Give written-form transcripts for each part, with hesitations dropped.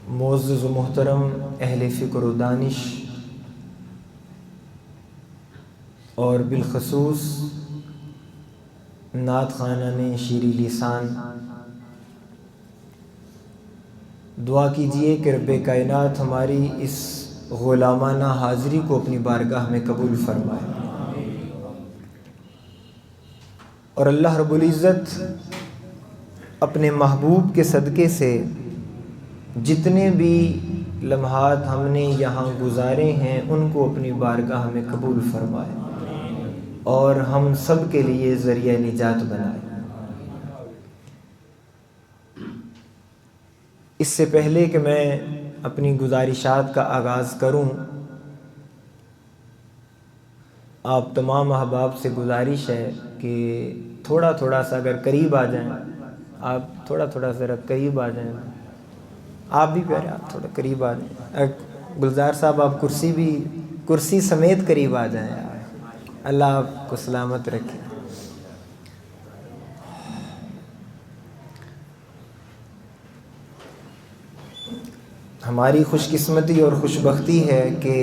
معزز و محترم اہل فکر و دانش اور بالخصوص نعت خوانان شیریں لسان، دعا کیجئے کہ رب کائنات ہماری اس غلامانہ حاضری کو اپنی بارگاہ میں قبول فرمائے، اور اللہ رب العزت اپنے محبوب کے صدقے سے جتنے بھی لمحات ہم نے یہاں گزارے ہیں ان کو اپنی بارگاہ میں قبول فرمائے اور ہم سب کے لیے ذریعہ نجات بنائے۔ اس سے پہلے کہ میں اپنی گزارشات کا آغاز کروں، آپ تمام احباب سے گزارش ہے کہ تھوڑا سا اگر قریب آ جائیں، آپ تھوڑا سا ذرا قریب آ جائیں، آپ بھی پیارے آپ تھوڑا قریب آ جائیں، گلزار صاحب آپ کرسی سمیت قریب آ جائیں، اللہ آپ کو سلامت رکھے۔ ہماری خوش قسمتی اور خوش بختی ہے کہ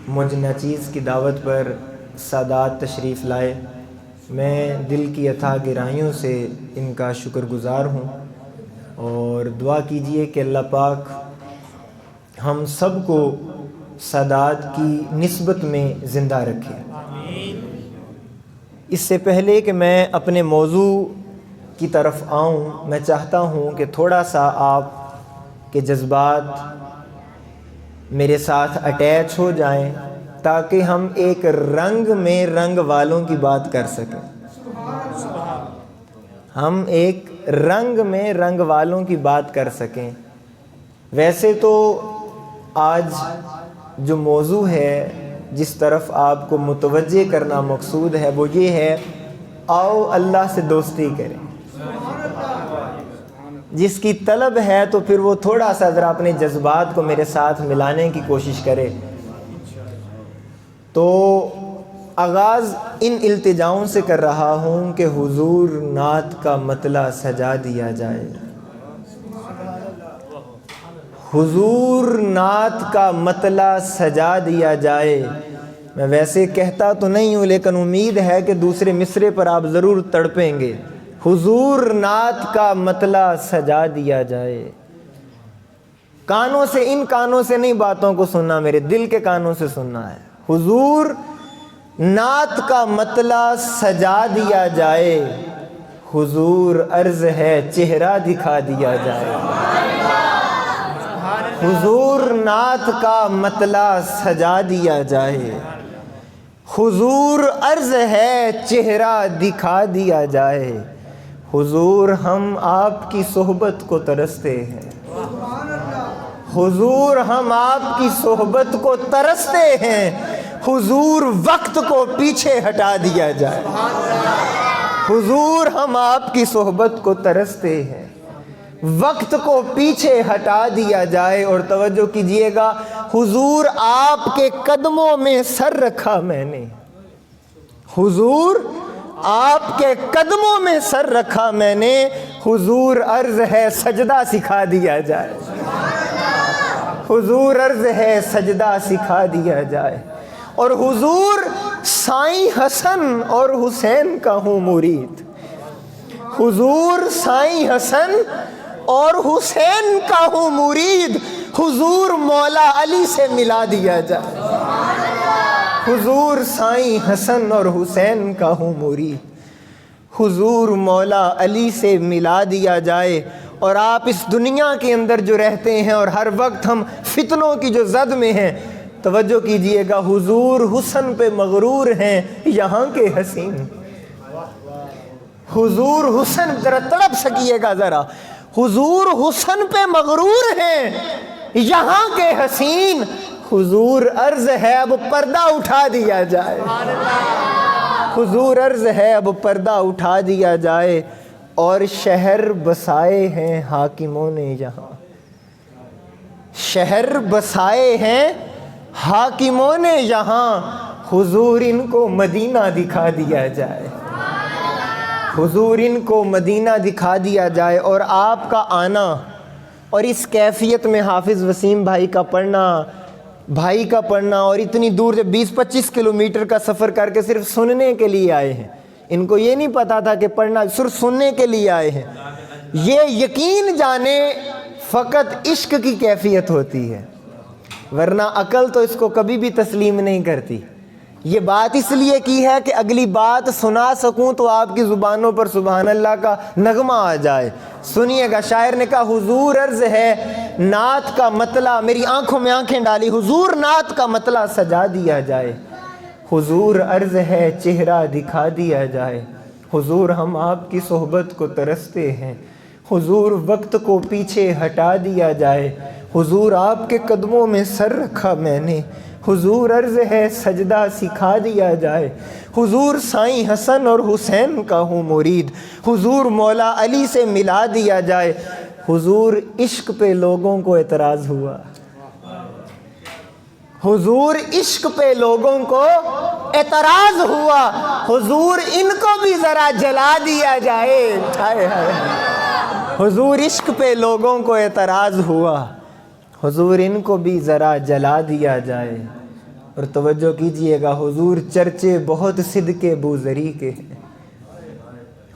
مجھ ناچیز کی دعوت پر سادات تشریف لائے۔ میں دل کی اتھاہ گہرائیوں سے ان کا شکر گزار ہوں، اور دعا کیجئے کہ اللہ پاک ہم سب کو سادات کی نسبت میں زندہ رکھے۔ اس سے پہلے کہ میں اپنے موضوع کی طرف آؤں، میں چاہتا ہوں کہ تھوڑا سا آپ کے جذبات میرے ساتھ اٹیچ ہو جائیں تاکہ ہم ایک رنگ میں رنگ والوں کی بات کر سکیں۔ ہم ایک رنگ میں رنگ والوں کی بات کر سکیں۔ ویسے تو آج جو موضوع ہے جس طرف آپ کو متوجہ کرنا مقصود ہے وہ یہ ہے، آؤ اللہ سے دوستی کریں۔ جس کی طلب ہے تو پھر وہ تھوڑا سا ذرا اپنے جذبات کو میرے ساتھ ملانے کی کوشش کرے۔ تو آغاز ان التجاؤں سے کر رہا ہوں کہ حضور نعت کا مطلع سجا دیا جائے، حضور نعت کا مطلع سجا دیا جائے۔ میں ویسے کہتا تو نہیں ہوں لیکن امید ہے کہ دوسرے مصرے پر آپ ضرور تڑپیں گے۔ حضور نعت کا مطلع سجا دیا جائے۔ کانوں سے، ان کانوں سے نہیں باتوں کو سننا، میرے دل کے کانوں سے سننا ہے۔ حضور نعت کا مطلع سجا دیا جائے، حضور عرض ہے چہرہ دکھا دیا جائے۔ حضور نعت کا مطلع سجا دیا جائے، حضور عرض ہے چہرہ دکھا دیا جائے۔ حضور ہم آپ کی صحبت کو ترستے ہیں، حضور ہم آپ کی صحبت کو ترستے ہیں، حضور وقت کو پیچھے ہٹا دیا جائے۔ حضور ہم آپ کی صحبت کو ترستے ہیں، وقت کو پیچھے ہٹا دیا جائے۔ اور توجہ کیجئے گا، حضور آپ کے قدموں میں سر رکھا میں نے، حضور آپ کے قدموں میں سر رکھا میں نے، حضور عرض ہے سجدہ سکھا دیا جائے، حضور عرض ہے سجدہ سکھا دیا جائے۔ اور حضور سائیں حسن اور حسین کا ہوں مرید، حضور سائیں حسن اور حسین کا ہوں مرید، حضور مولا علی سے ملا دیا جائے۔ حضور سائیں حسن اور حسین کا ہوں مرید، حضور مولا علی سے ملا دیا جائے۔ اور آپ اس دنیا کے اندر جو رہتے ہیں اور ہر وقت ہم فتنوں کی جو زد میں ہیں، توجہ کیجئے گا، حضور حسن پہ مغرور ہیں یہاں کے حسین۔ حضور حسن، ذرا تڑپ سکیے گا ذرا، حضور حسن پہ مغرور ہیں یہاں کے حسین۔ حضور عرض ہے اب پردہ اٹھا دیا جائے، حضور عرض ہے اب پردہ اٹھا دیا جائے۔ اور شہر بسائے ہیں حاکموں نے یہاں، شہر بسائے ہیں حاکموں نے یہاں، حضور ان کو مدینہ دکھا دیا جائے، حضور ان کو مدینہ دکھا دیا جائے۔ اور آپ کا آنا اور اس کیفیت میں حافظ وسیم بھائی کا پڑھنا اور اتنی دور سے 20-25 کلومیٹر کا سفر کر کے صرف سننے کے لیے آئے ہیں. ان کو یہ نہیں پتا تھا کہ پڑھنا، صرف سننے کے لیے آئے ہیں. یہ یقین جانے فقط عشق کی کیفیت ہوتی ہے، ورنہ عقل تو اس کو کبھی بھی تسلیم نہیں کرتی. یہ بات اس لیے کی ہے کہ اگلی بات سنا سکوں تو آپ کی زبانوں پر سبحان اللہ کا نغمہ آ جائے. سنیے گا، شاعر نے کہا حضور عرض ہے نعت کا مطلع، میری آنکھوں میں آنکھیں ڈالی، حضور نعت کا مطلع سجا دیا جائے. حضور عرض ہے چہرہ دکھا دیا جائے. حضور ہم آپ کی صحبت کو ترستے ہیں. حضور وقت کو پیچھے ہٹا دیا جائے. حضور آپ کے قدموں میں سر رکھا میں نے. حضور عرض ہے سجدہ سکھا دیا جائے. حضور سائیں حسن اور حسین کا ہوں مرید. حضور مولا علی سے ملا دیا جائے. حضور عشق پہ لوگوں کو اعتراض ہوا. حضور عشق پہ لوگوں کو اعتراض ہوا. حضور ان کو بھی ذرا جلا دیا جائے. حضور عشق پہ لوگوں کو اعتراض ہوا. حضور ان کو بھی ذرا جلا دیا جائے. اور توجہ کیجئے گا، حضور چرچے بہت صدقے بوزری کے ہیں.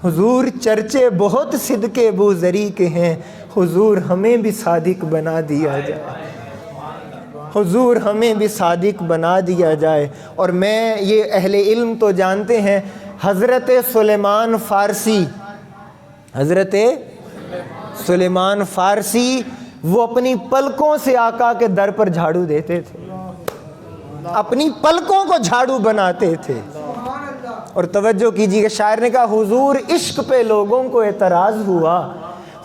حضور چرچے بہت صدقے بوزری کے ہیں. حضور ہمیں بھی صادق بنا دیا جائے. حضور ہمیں بھی صادق بنا دیا جائے. اور میں یہ اہل علم تو جانتے ہیں، حضرت سلیمان فارسی وہ اپنی پلکوں سے آقا کے در پر جھاڑو دیتے تھے، اپنی پلکوں کو جھاڑو بناتے تھے. اور توجہ کیجیے، شاعر نے کہا حضور عشق پہ لوگوں کو اعتراض ہوا.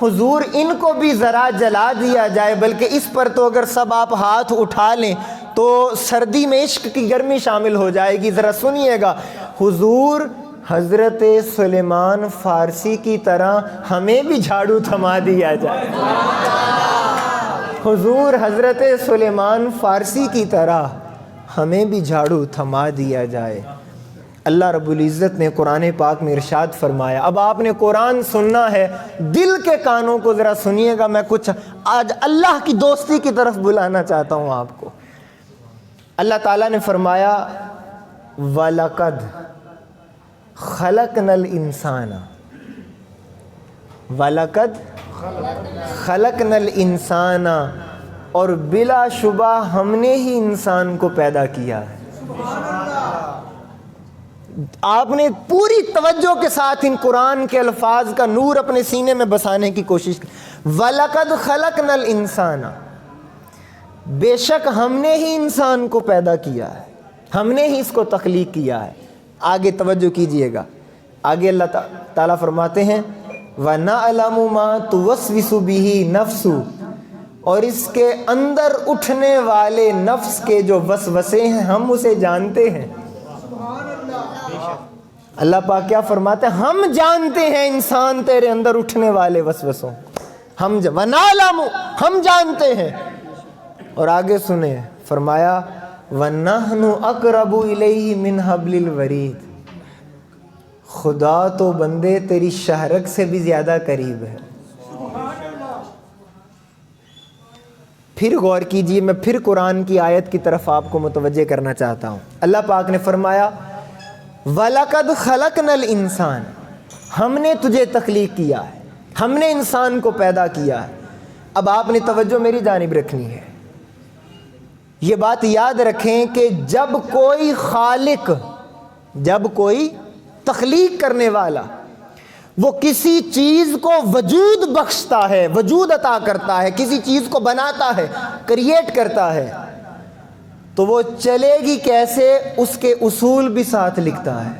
حضور ان کو بھی ذرا جلا دیا جائے. بلکہ اس پر تو اگر سب آپ ہاتھ اٹھا لیں تو سردی میں عشق کی گرمی شامل ہو جائے گی. ذرا سنیے گا، حضور حضرت سلیمان فارسی کی طرح ہمیں بھی جھاڑو تھما دیا جائے. حضور حضرت سلیمان فارسی کی طرح ہمیں بھی جھاڑو تھما دیا جائے. اللہ رب العزت نے قرآن پاک میں ارشاد فرمایا. اب آپ نے قرآن سننا ہے، دل کے کانوں کو ذرا سنیے گا. میں کچھ آج اللہ کی دوستی کی طرف بلانا چاہتا ہوں آپ کو. اللہ تعالیٰ نے فرمایا وَلَقَدْ خَلَقْنَا الْإِنسَانَ. وَلَقَدْ خَلَقْنَا الْإِنسَانَ، اور بلا شبہ ہم نے ہی انسان کو پیدا کیا ہے. آپ نے پوری توجہ کے ساتھ ان قرآن کے الفاظ کا نور اپنے سینے میں بسانے کی کوشش کی. وَلَقَدْ خَلَقْنَا الْإِنسَانَ، بے شک ہم نے ہی انسان کو پیدا کیا ہے، ہم نے ہی اس کو تخلیق کیا ہے. آگے توجہ کیجئے گا، آگے اللہ تعالیٰ فرماتے ہیں وَنَعْلَمُ مَا تُوَسْوِسُ بِهِ نَفْسُ، اور اس کے اندر اٹھنے والے نفس کے جو وسوسے ہیں ہم اسے جانتے ہیں. اللہ پاک کیا فرماتے ہیں؟ ہم جانتے ہیں انسان تیرے اندر اٹھنے والے وسوسوں. وَنَعْلَمُ، ہم جانتے ہیں. اور آگے سنیں، فرمایا وَنَحْنُ أَقْرَبُ إِلَيْهِ مِنْ حَبْلِ الْوَرِيدِ، خدا تو بندے تیری شہرک سے بھی زیادہ قریب ہے. پھر غور کیجئے، میں پھر قرآن کی آیت کی طرف آپ کو متوجہ کرنا چاہتا ہوں. اللہ پاک نے فرمایا وَلَقَدْ خَلَقْنَا الْإِنسَانَ، ہم نے تجھے تخلیق کیا ہے، ہم نے انسان کو پیدا کیا ہے. اب آپ نے توجہ میری جانب رکھنی ہے. یہ بات یاد رکھیں کہ جب کوئی خالق، جب کوئی تخلیق کرنے والا وہ کسی چیز کو وجود بخشتا ہے، وجود عطا کرتا ہے، کسی چیز کو بناتا ہے، کریٹ کرتا ہے، تو وہ چلے گی کیسے، اس کے اصول بھی ساتھ لکھتا ہے.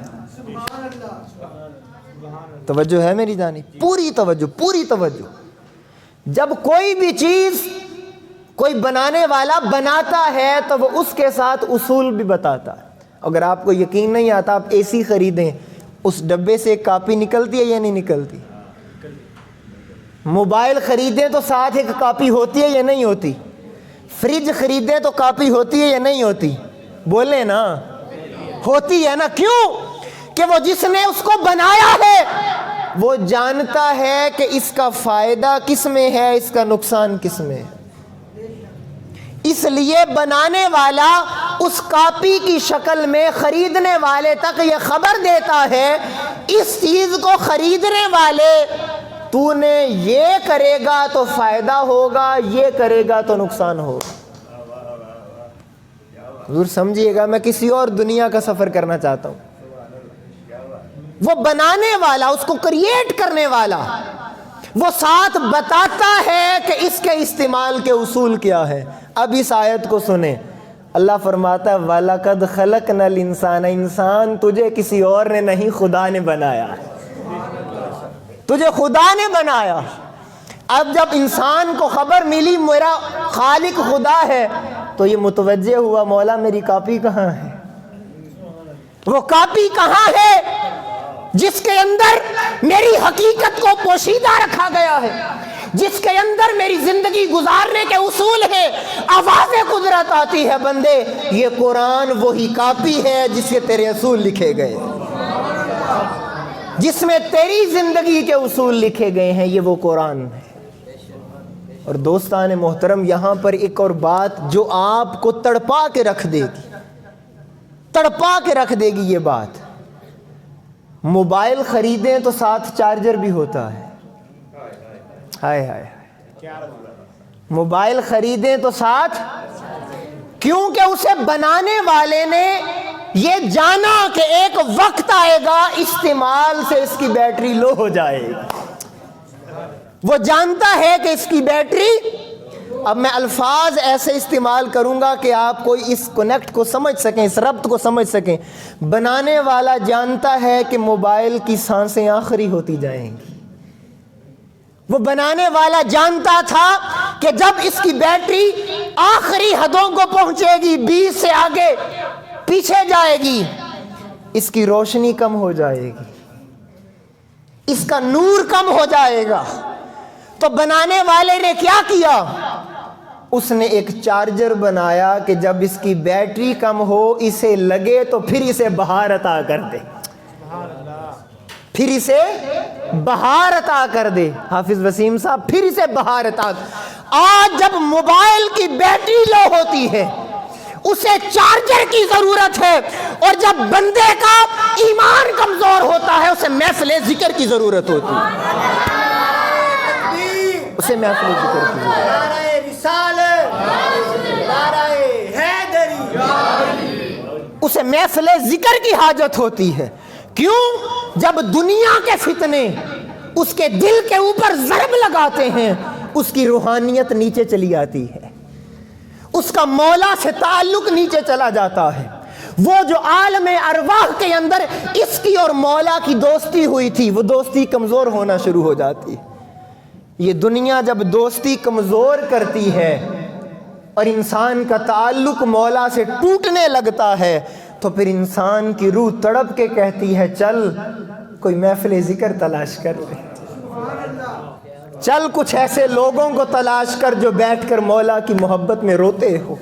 توجہ ہے میری جانب؟ پوری توجہ. جب کوئی بھی چیز کوئی بنانے والا بناتا ہے تو وہ اس کے ساتھ اصول بھی بتاتا ہے. اگر آپ کو یقین نہیں آتا، آپ اے سی خریدیں، اس ڈبے سے ایک کاپی نکلتی ہے یا نہیں نکلتی؟ موبائل خریدیں تو ساتھ ایک کاپی ہوتی ہے یا نہیں ہوتی؟ فریج خریدیں تو کاپی ہوتی ہے یا نہیں ہوتی؟ بولیں نا، ہوتی ہے نا. کیوں؟ کہ وہ جس نے اس کو بنایا ہے وہ جانتا ہے کہ اس کا فائدہ کس میں ہے، اس کا نقصان کس میں ہے۔ اس لیے بنانے والا اس کاپی کی شکل میں خریدنے والے تک یہ خبر دیتا ہے، اس چیز کو خریدنے والے تو نے یہ کرے گا تو فائدہ ہوگا، یہ کرے گا تو نقصان ہوگا۔ حضور سمجھیے گا، میں کسی اور دنیا کا سفر کرنا چاہتا ہوں۔ وہ بنانے والا، اس کو کریٹ کرنے والا، وہ ساتھ بتاتا ہے کہ اس کے استعمال کے اصول کیا ہے۔ اب اس آیت کو سنیں، اللہ فرماتا ہے وَلَقَدْ خَلَقْنَا الْإِنسَانَ، انسان تجھے کسی اور نے نہیں، خدا نے بنایا، تجھے خدا نے بنایا۔ اب جب انسان کو خبر ملی میرا خالق خدا ہے تو یہ متوجہ ہوا مولا میری کاپی کہاں ہے؟ وہ کاپی کہاں ہے جس کے اندر میری حقیقت کو پوشیدہ رکھا گیا ہے، جس کے اندر میری زندگی گزارنے کے اصول ہیں؟ آواز قدرت آتی ہے بندے یہ قرآن وہی کاپی ہے جس کے تیرے اصول لکھے گئے، جس میں تیری زندگی کے اصول لکھے گئے ہیں، یہ وہ قرآن ہے۔ اور دوستان محترم، یہاں پر ایک اور بات جو آپ کو تڑپا کے رکھ دے گی، تڑپا کے رکھ دے گی یہ بات، موبائل خریدیں تو ساتھ چارجر بھی ہوتا ہے۔ ہائے ہائے، موبائل خریدیں تو ساتھ، کیونکہ اسے بنانے والے نے یہ جانا کہ ایک وقت آئے گا استعمال سے اس کی بیٹری لو ہو جائے گی۔ وہ جانتا ہے کہ اس کی بیٹری، اب میں الفاظ ایسے استعمال کروں گا کہ آپ کو اس کنیکٹ کو سمجھ سکیں، اس ربط کو سمجھ سکیں۔ بنانے والا جانتا ہے کہ موبائل کی سانسیں آخری ہوتی جائیں گی۔ وہ بنانے والا جانتا تھا کہ جب اس کی بیٹری آخری حدوں کو پہنچے گی، 20 سے آگے پیچھے جائے گی، اس کی روشنی کم ہو جائے گی، اس کا نور کم ہو جائے گا۔ تو بنانے والے نے کیا کیا؟ اس نے ایک چارجر بنایا کہ جب اس کی بیٹری کم ہو، اسے لگے تو پھر اسے بہار عطا کر دے، پھر اسے بہار عطا کر دے۔ حافظ وسیم صاحب، پھر اسے بہار عطا۔ آج جب موبائل کی بیٹری لو ہوتی ہے اسے چارجر کی ضرورت ہے، اور جب بندے کا ایمان کمزور ہوتا ہے اسے محفل ذکر کی ضرورت ہوتی ہے، اسے محفل ذکر کی ضرورت ہے۔ اسے محفل ذکر کی حاجت ہوتی ہے۔ کیوں؟ جب دنیا کے فتنے اس کے دل کے اوپر ضرب لگاتے ہیں، اس کی روحانیت نیچے چلی آتی ہے، اس کا مولا سے تعلق نیچے چلا جاتا ہے۔ وہ جو عالم ارواح کے اندر اس کی اور مولا کی دوستی ہوئی تھی، وہ دوستی کمزور ہونا شروع ہو جاتی ہے۔ یہ دنیا جب دوستی کمزور کرتی ہے اور انسان کا تعلق مولا سے ٹوٹنے لگتا ہے، تو پھر انسان کی روح تڑپ کے کہتی ہے چل کوئی محفل ذکر تلاش کر لے، چل کچھ ایسے لوگوں کو تلاش کر جو بیٹھ کر مولا کی محبت میں روتے ہو۔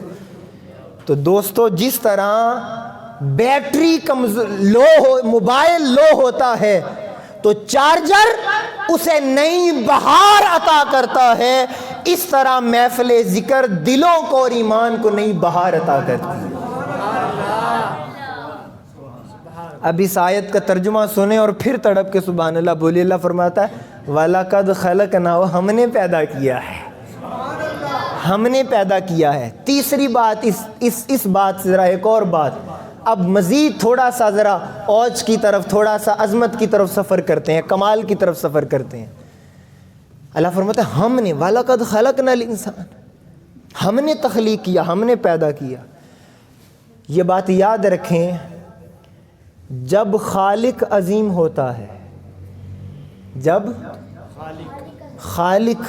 تو دوستو، جس طرح بیٹری لو ہو، موبائل لو ہوتا ہے تو چارجر اسے نئی بہار عطا کرتا ہے، اس طرح محفل ذکر دلوں کو اور ایمان کو نئی بہار عطا کرتی ہے۔ اب اس آیت کا ترجمہ سنیں اور پھر تڑپ کے سبحان اللہ بولیے۔ اللہ فرماتا ہے وَلَقَدْ خَلَقْنَاهُ، ہم نے پیدا کیا ہے، ہم نے پیدا کیا ہے۔ تیسری بات، اس بات سے ذرا ایک اور بات، اب مزید تھوڑا سا ذرا اوج کی طرف، تھوڑا سا عظمت کی طرف سفر کرتے ہیں، کمال کی طرف سفر کرتے ہیں۔ اللہ فرماتا ہے ہم نے وَلَقَدْ خَلَقْنَا الْإِنسَانَ، ہم نے تخلیق کیا، ہم نے پیدا کیا۔ یہ بات یاد رکھیں، جب خالق عظیم ہوتا ہے، جب خالق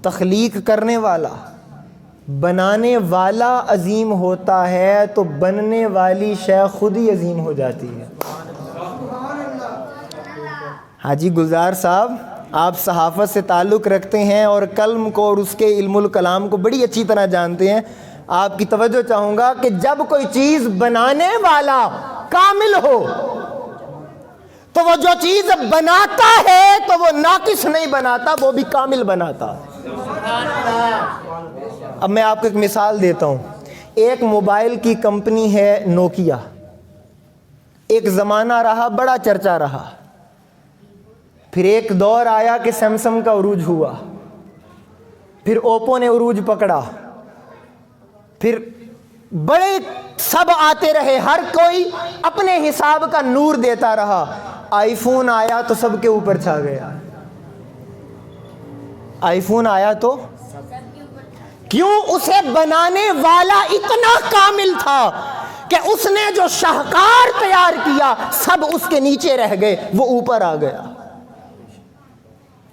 تخلیق کرنے والا، بنانے والا عظیم ہوتا ہے تو بننے والی شے خود ہی عظیم ہو جاتی ہے۔ حاجی گلزار صاحب، آپ صحافت سے تعلق رکھتے ہیں اور قلم کو اور اس کے علم الکلام کو بڑی اچھی طرح جانتے ہیں۔ آپ کی توجہ چاہوں گا کہ جب کوئی چیز بنانے والا کامل ہو تو وہ جو چیز بناتا ہے تو وہ ناقص نہیں بناتا، وہ بھی کامل بناتا ہے۔ اب میں آپ کو ایک مثال دیتا ہوں۔ ایک موبائل کی کمپنی ہے نوکیا، ایک زمانہ رہا، بڑا چرچا رہا، پھر ایک دور آیا کہ سیمسنگ کا عروج ہوا، پھر اوپو نے عروج پکڑا، پھر بڑے سب آتے رہے، ہر کوئی اپنے حساب کا نور دیتا رہا۔ آئی فون آیا تو سب کے اوپر چھا گیا۔ آئی فون آیا تو کیوں؟ اسے بنانے والا اتنا کامل تھا کہ اس نے جو شاہکار تیار کیا سب اس کے نیچے رہ گئے، وہ اوپر آ گیا۔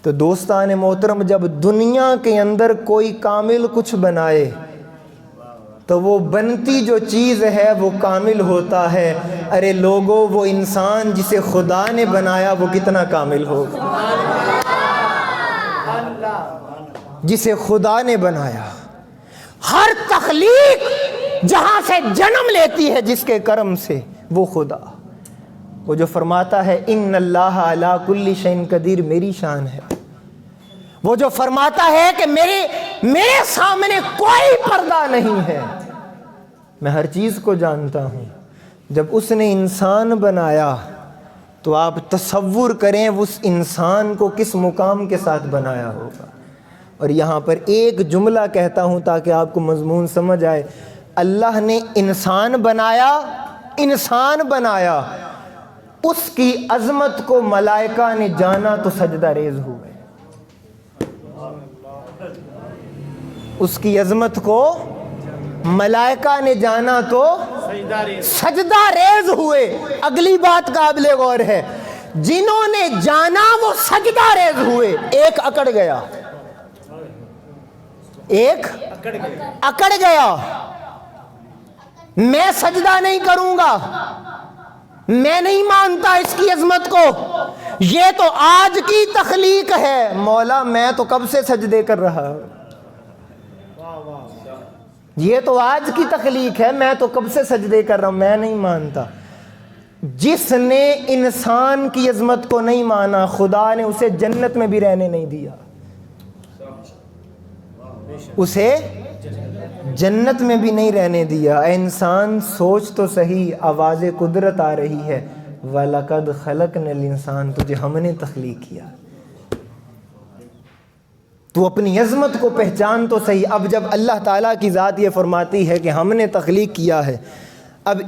تو دوستان محترم، جب دنیا کے اندر کوئی کامل کچھ بنائے تو وہ بنتی جو چیز ہے وہ کامل ہوتا ہے۔ ارے لوگوں، وہ انسان جسے خدا نے بنایا وہ کتنا کامل ہوگا؟ جسے خدا نے بنایا، ہر تخلیق جہاں سے جنم لیتی ہے جس کے کرم سے، وہ خدا، وہ جو فرماتا ہے ان اللہ علی کل شیء قدیر، میری شان ہے۔ وہ جو فرماتا ہے کہ میرے سامنے کوئی پردہ نہیں ہے، میں ہر چیز کو جانتا ہوں۔ جب اس نے انسان بنایا تو آپ تصور کریں اس انسان کو کس مقام کے ساتھ بنایا ہوگا۔ اور یہاں پر ایک جملہ کہتا ہوں تاکہ آپ کو مضمون سمجھ آئے۔ اللہ نے انسان بنایا، اس کی عظمت کو ملائکہ نے جانا تو سجدہ ریز ہوئے۔ اس کی عظمت کو ملائکہ نے جانا تو سجدہ ریز ہوئے۔ اگلی بات قابل غور ہے، جنہوں نے جانا وہ سجدہ ریز ہوئے۔ ایک اکڑ گیا، ایک اکڑ گیا، میں سجدہ نہیں کروں گا، میں نہیں مانتا اس کی عظمت کو، یہ تو آج کی تخلیق ہے۔ مولا میں تو کب سے سجدے کر رہا ہوں، یہ تو آج کی تخلیق ہے، میں تو کب سے سجدے کر رہا ہوں، میں نہیں مانتا۔ جس نے انسان کی عظمت کو نہیں مانا، خدا نے اسے جنت میں بھی رہنے نہیں دیا، اسے جنت میں بھی نہیں رہنے دیا۔ اے انسان سوچ تو صحیح، آواز قدرت آ رہی ہے، وَلَقَدْ خَلَقْنَا الْإِنسَانَ، تجھے ہم نے تخلیق کیا، تو اپنی عظمت کو پہچان تو صحیح۔ اب جب اللہ تعالیٰ کی ذات یہ فرماتی ہے کہ ہم نے تخلیق کیا ہے، اب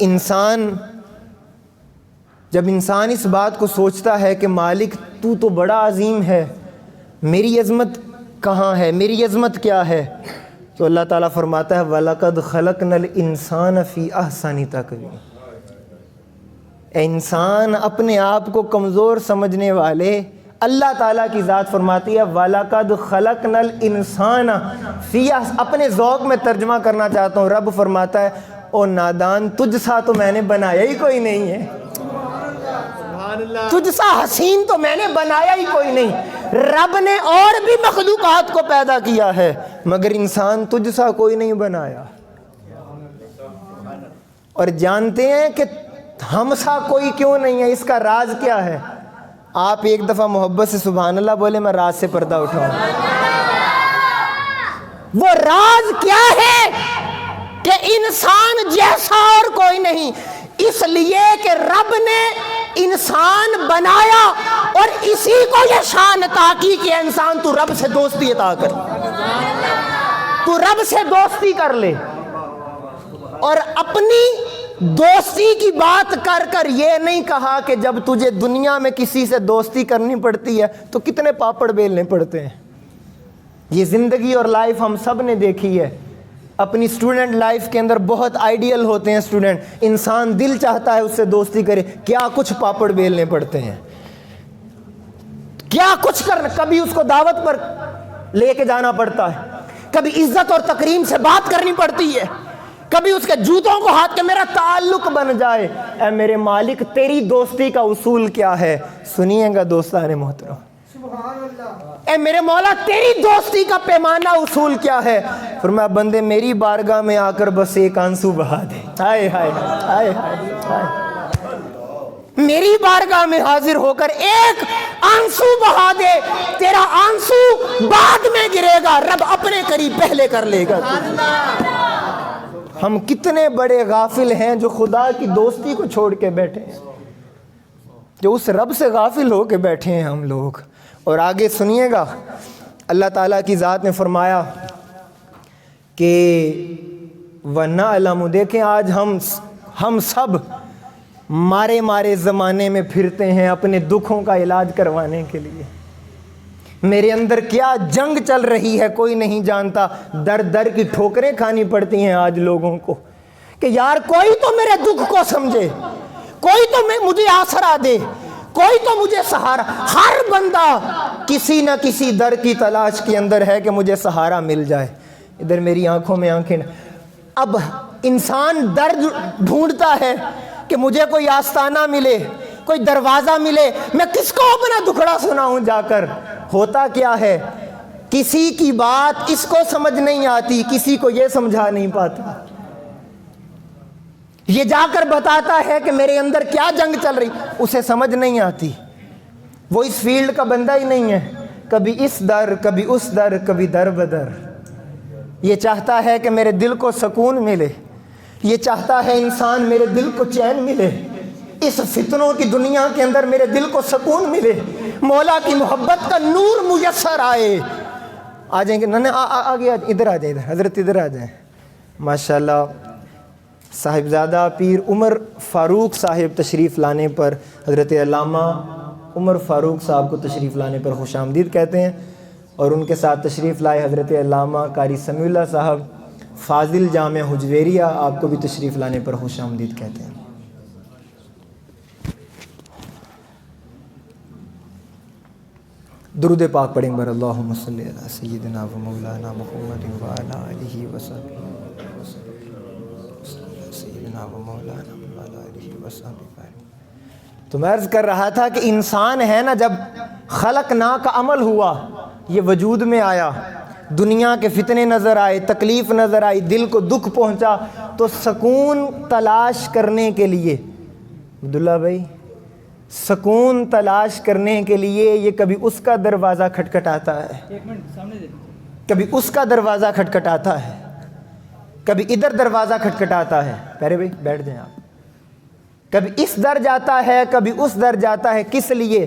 جب انسان اس بات کو سوچتا ہے کہ مالک تو بڑا عظیم ہے، میری عظمت کہاں ہے، میری عظمت کیا ہے، تو اللہ تعالیٰ فرماتا ہے وَلَقَدْ خَلَقْنَا الْإِنسَانَ فِي أَحْسَنِ تَقْوِيمٍ۔ اے انسان، اپنے آپ کو کمزور سمجھنے والے، اللہ تعالیٰ کی ذات فرماتی ہے وَلَقَدْ خَلَقْنَا الْإِنسَانَ فِي أَحْسَنِ۔ اپنے ذوق میں ترجمہ کرنا چاہتا ہوں، رب فرماتا ہے او نادان، تجھ سا تو میں نے بنایا ہی کوئی نہیں ہے، تجھ سا حسین تو میں نے بنایا ہی کوئی نہیں۔ رب نے اور بھی مخلوقات کو پیدا کیا ہے مگر انسان تجھ سا کوئی نہیں بنایا۔ اور جانتے ہیں کہ ہم سا کوئی کیوں نہیں ہے، اس کا راز کیا ہے؟ آپ ایک دفعہ محبت سے سبحان اللہ بولے، میں راز سے پردہ اٹھاؤں۔ وہ راز کیا ہے کہ انسان جیسا اور کوئی نہیں، اس لیے کہ رب نے انسان بنایا اور اسی کو یہ شان عطا کی کہ انسان تو رب سے دوستی عطا کر، تو رب سے دوستی کر لے۔ اور اپنی دوستی کی بات کر کر یہ نہیں کہا کہ جب تجھے دنیا میں کسی سے دوستی کرنی پڑتی ہے تو کتنے پاپڑ بیلنے پڑتے ہیں۔ یہ زندگی اور لائف ہم سب نے دیکھی ہے، اپنی اسٹوڈنٹ لائف کے اندر بہت آئیڈیل ہوتے ہیں اسٹوڈنٹ، انسان دل چاہتا ہے اس سے دوستی کرے، کیا کچھ پاپڑ بیلنے پڑتے ہیں، کیا کچھ کرنا، کبھی اس کو دعوت پر لے کے جانا پڑتا ہے، کبھی عزت اور تکریم سے بات کرنی پڑتی ہے، کبھی اس کے جوتوں کو ہاتھ کے میرا تعلق بن جائے۔ اے میرے مالک، تیری دوستی کا اصول کیا ہے؟ سنیے گا دوستان محترم، اے میرے مولا تیری دوستی کا پیمانہ اصول کیا ہے؟ فرمایا بندے میری بارگاہ میں آ کر بس ایک آنسو بہا دے، ہائے ہائے ہائے ہائے ہائے، میری بارگاہ میں حاضر ہو کر ایک آنسو بہا دے، تیرا آنسو بعد میں گرے گا، رب اپنے قریب پہلے کر لے گا۔ ہم کتنے بڑے غافل ہیں جو خدا کی دوستی کو چھوڑ کے بیٹھے ہیں، جو اس رب سے غافل ہو کے بیٹھے ہیں ہم لوگ۔ اور آگے سنیے گا، اللہ تعالیٰ کی ذات نے فرمایا کہ وَنَعْلَمُ، دیکھیں آج ہم سب مارے زمانے میں پھرتے ہیں اپنے دکھوں کا علاج کروانے کے لیے۔ میرے اندر کیا جنگ چل رہی ہے کوئی نہیں جانتا، در در کی ٹھوکریں کھانی پڑتی ہیں آج لوگوں کو کہ یار کوئی تو میرے دکھ کو سمجھے، کوئی تو مجھے آسرا دے، کوئی تو مجھے سہارا۔ ہر بندہ کسی نہ کسی در کی تلاش کے اندر ہے کہ مجھے سہارا مل جائے۔ ادھر میری آنکھوں میں آنکھیں، اب انسان در ڈھونڈتا ہے کہ مجھے کوئی آستانہ ملے، کوئی دروازہ ملے، میں کس کو اپنا دکھڑا سناؤں جا کر۔ ہوتا کیا ہے، کسی کی بات اس کو سمجھ نہیں آتی، کسی کو یہ سمجھا نہیں پاتا۔ یہ جا کر بتاتا ہے کہ میرے اندر کیا جنگ چل رہی، اسے سمجھ نہیں آتی، وہ اس فیلڈ کا بندہ ہی نہیں ہے۔ کبھی اس در، کبھی اس در، کبھی در بدر۔ یہ چاہتا ہے کہ میرے دل کو سکون ملے، یہ چاہتا ہے انسان میرے دل کو چین ملے، اس فتنوں کی دنیا کے اندر میرے دل کو سکون ملے، مولا کی محبت کا نور میسر آئے۔ آ جائیں گے آگے، ادھر آ جائیں، حضرت ادھر آ جائیں۔ ماشاءاللہ صاحبزادہ پیر عمر فاروق صاحب تشریف لانے پر، حضرت علامہ عمر فاروق صاحب کو تشریف لانے پر خوش آمدید کہتے ہیں، اور ان کے ساتھ تشریف لائے حضرت علامہ قاری سمیع اللہ صاحب فاضل جامع حجویریہ، آپ کو بھی تشریف لانے پر خوش آمدید کہتے ہیں۔ درود پاک پڑھیں بر اللہم صلی علی سیدنا و مولانا محمد وعلی آلہ وصحبہ سیدنا و مولانا وعلی آلہ وصحبہ۔ تو میں عرض کر رہا تھا کہ انسان ہے نا، جب خلق نا کا عمل ہوا، یہ وجود میں آیا، دنیا کے فتنے نظر آئے، تکلیف نظر آئی، دل کو دکھ پہنچا، تو سکون تلاش کرنے کے لیے، عبداللہ بھائی، سکون تلاش کرنے کے لیے یہ کبھی اس کا دروازہ کھٹکھٹاتا ہے، کبھی اس کا دروازہ کھٹکھٹاتا ہے، کبھی ادھر دروازہ کھٹکھٹاتا ہے۔ پیارے بھائی بیٹھ جائیں آپ۔ کبھی اس در جاتا ہے، کبھی اس در جاتا ہے، کس لیے؟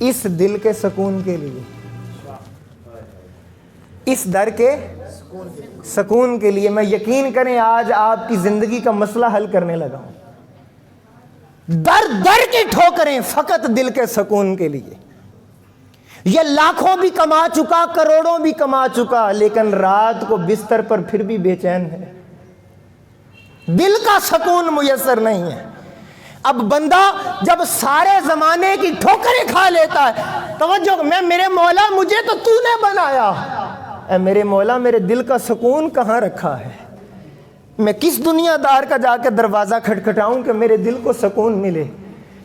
اس دل کے سکون کے لیے، اس در کے سکون کے لیے۔ میں یقین کریں آج آپ کی زندگی کا مسئلہ حل کرنے لگا ہوں۔ در در کی ٹھوکریں فقط دل کے سکون کے لیے۔ یہ لاکھوں بھی کما چکا، کروڑوں بھی کما چکا، لیکن رات کو بستر پر پھر بھی بے چین ہے، دل کا سکون میسر نہیں ہے۔ اب بندہ جب سارے زمانے کی ٹھوکریں کھا لیتا ہے، توجہ، میرے مولا مجھے تو تو نے بنایا، اے میرے مولا میرے دل کا سکون کہاں رکھا ہے؟ میں کس دنیا دار کا جا کے دروازہ کھٹکھٹاؤں کہ میرے دل کو سکون ملے،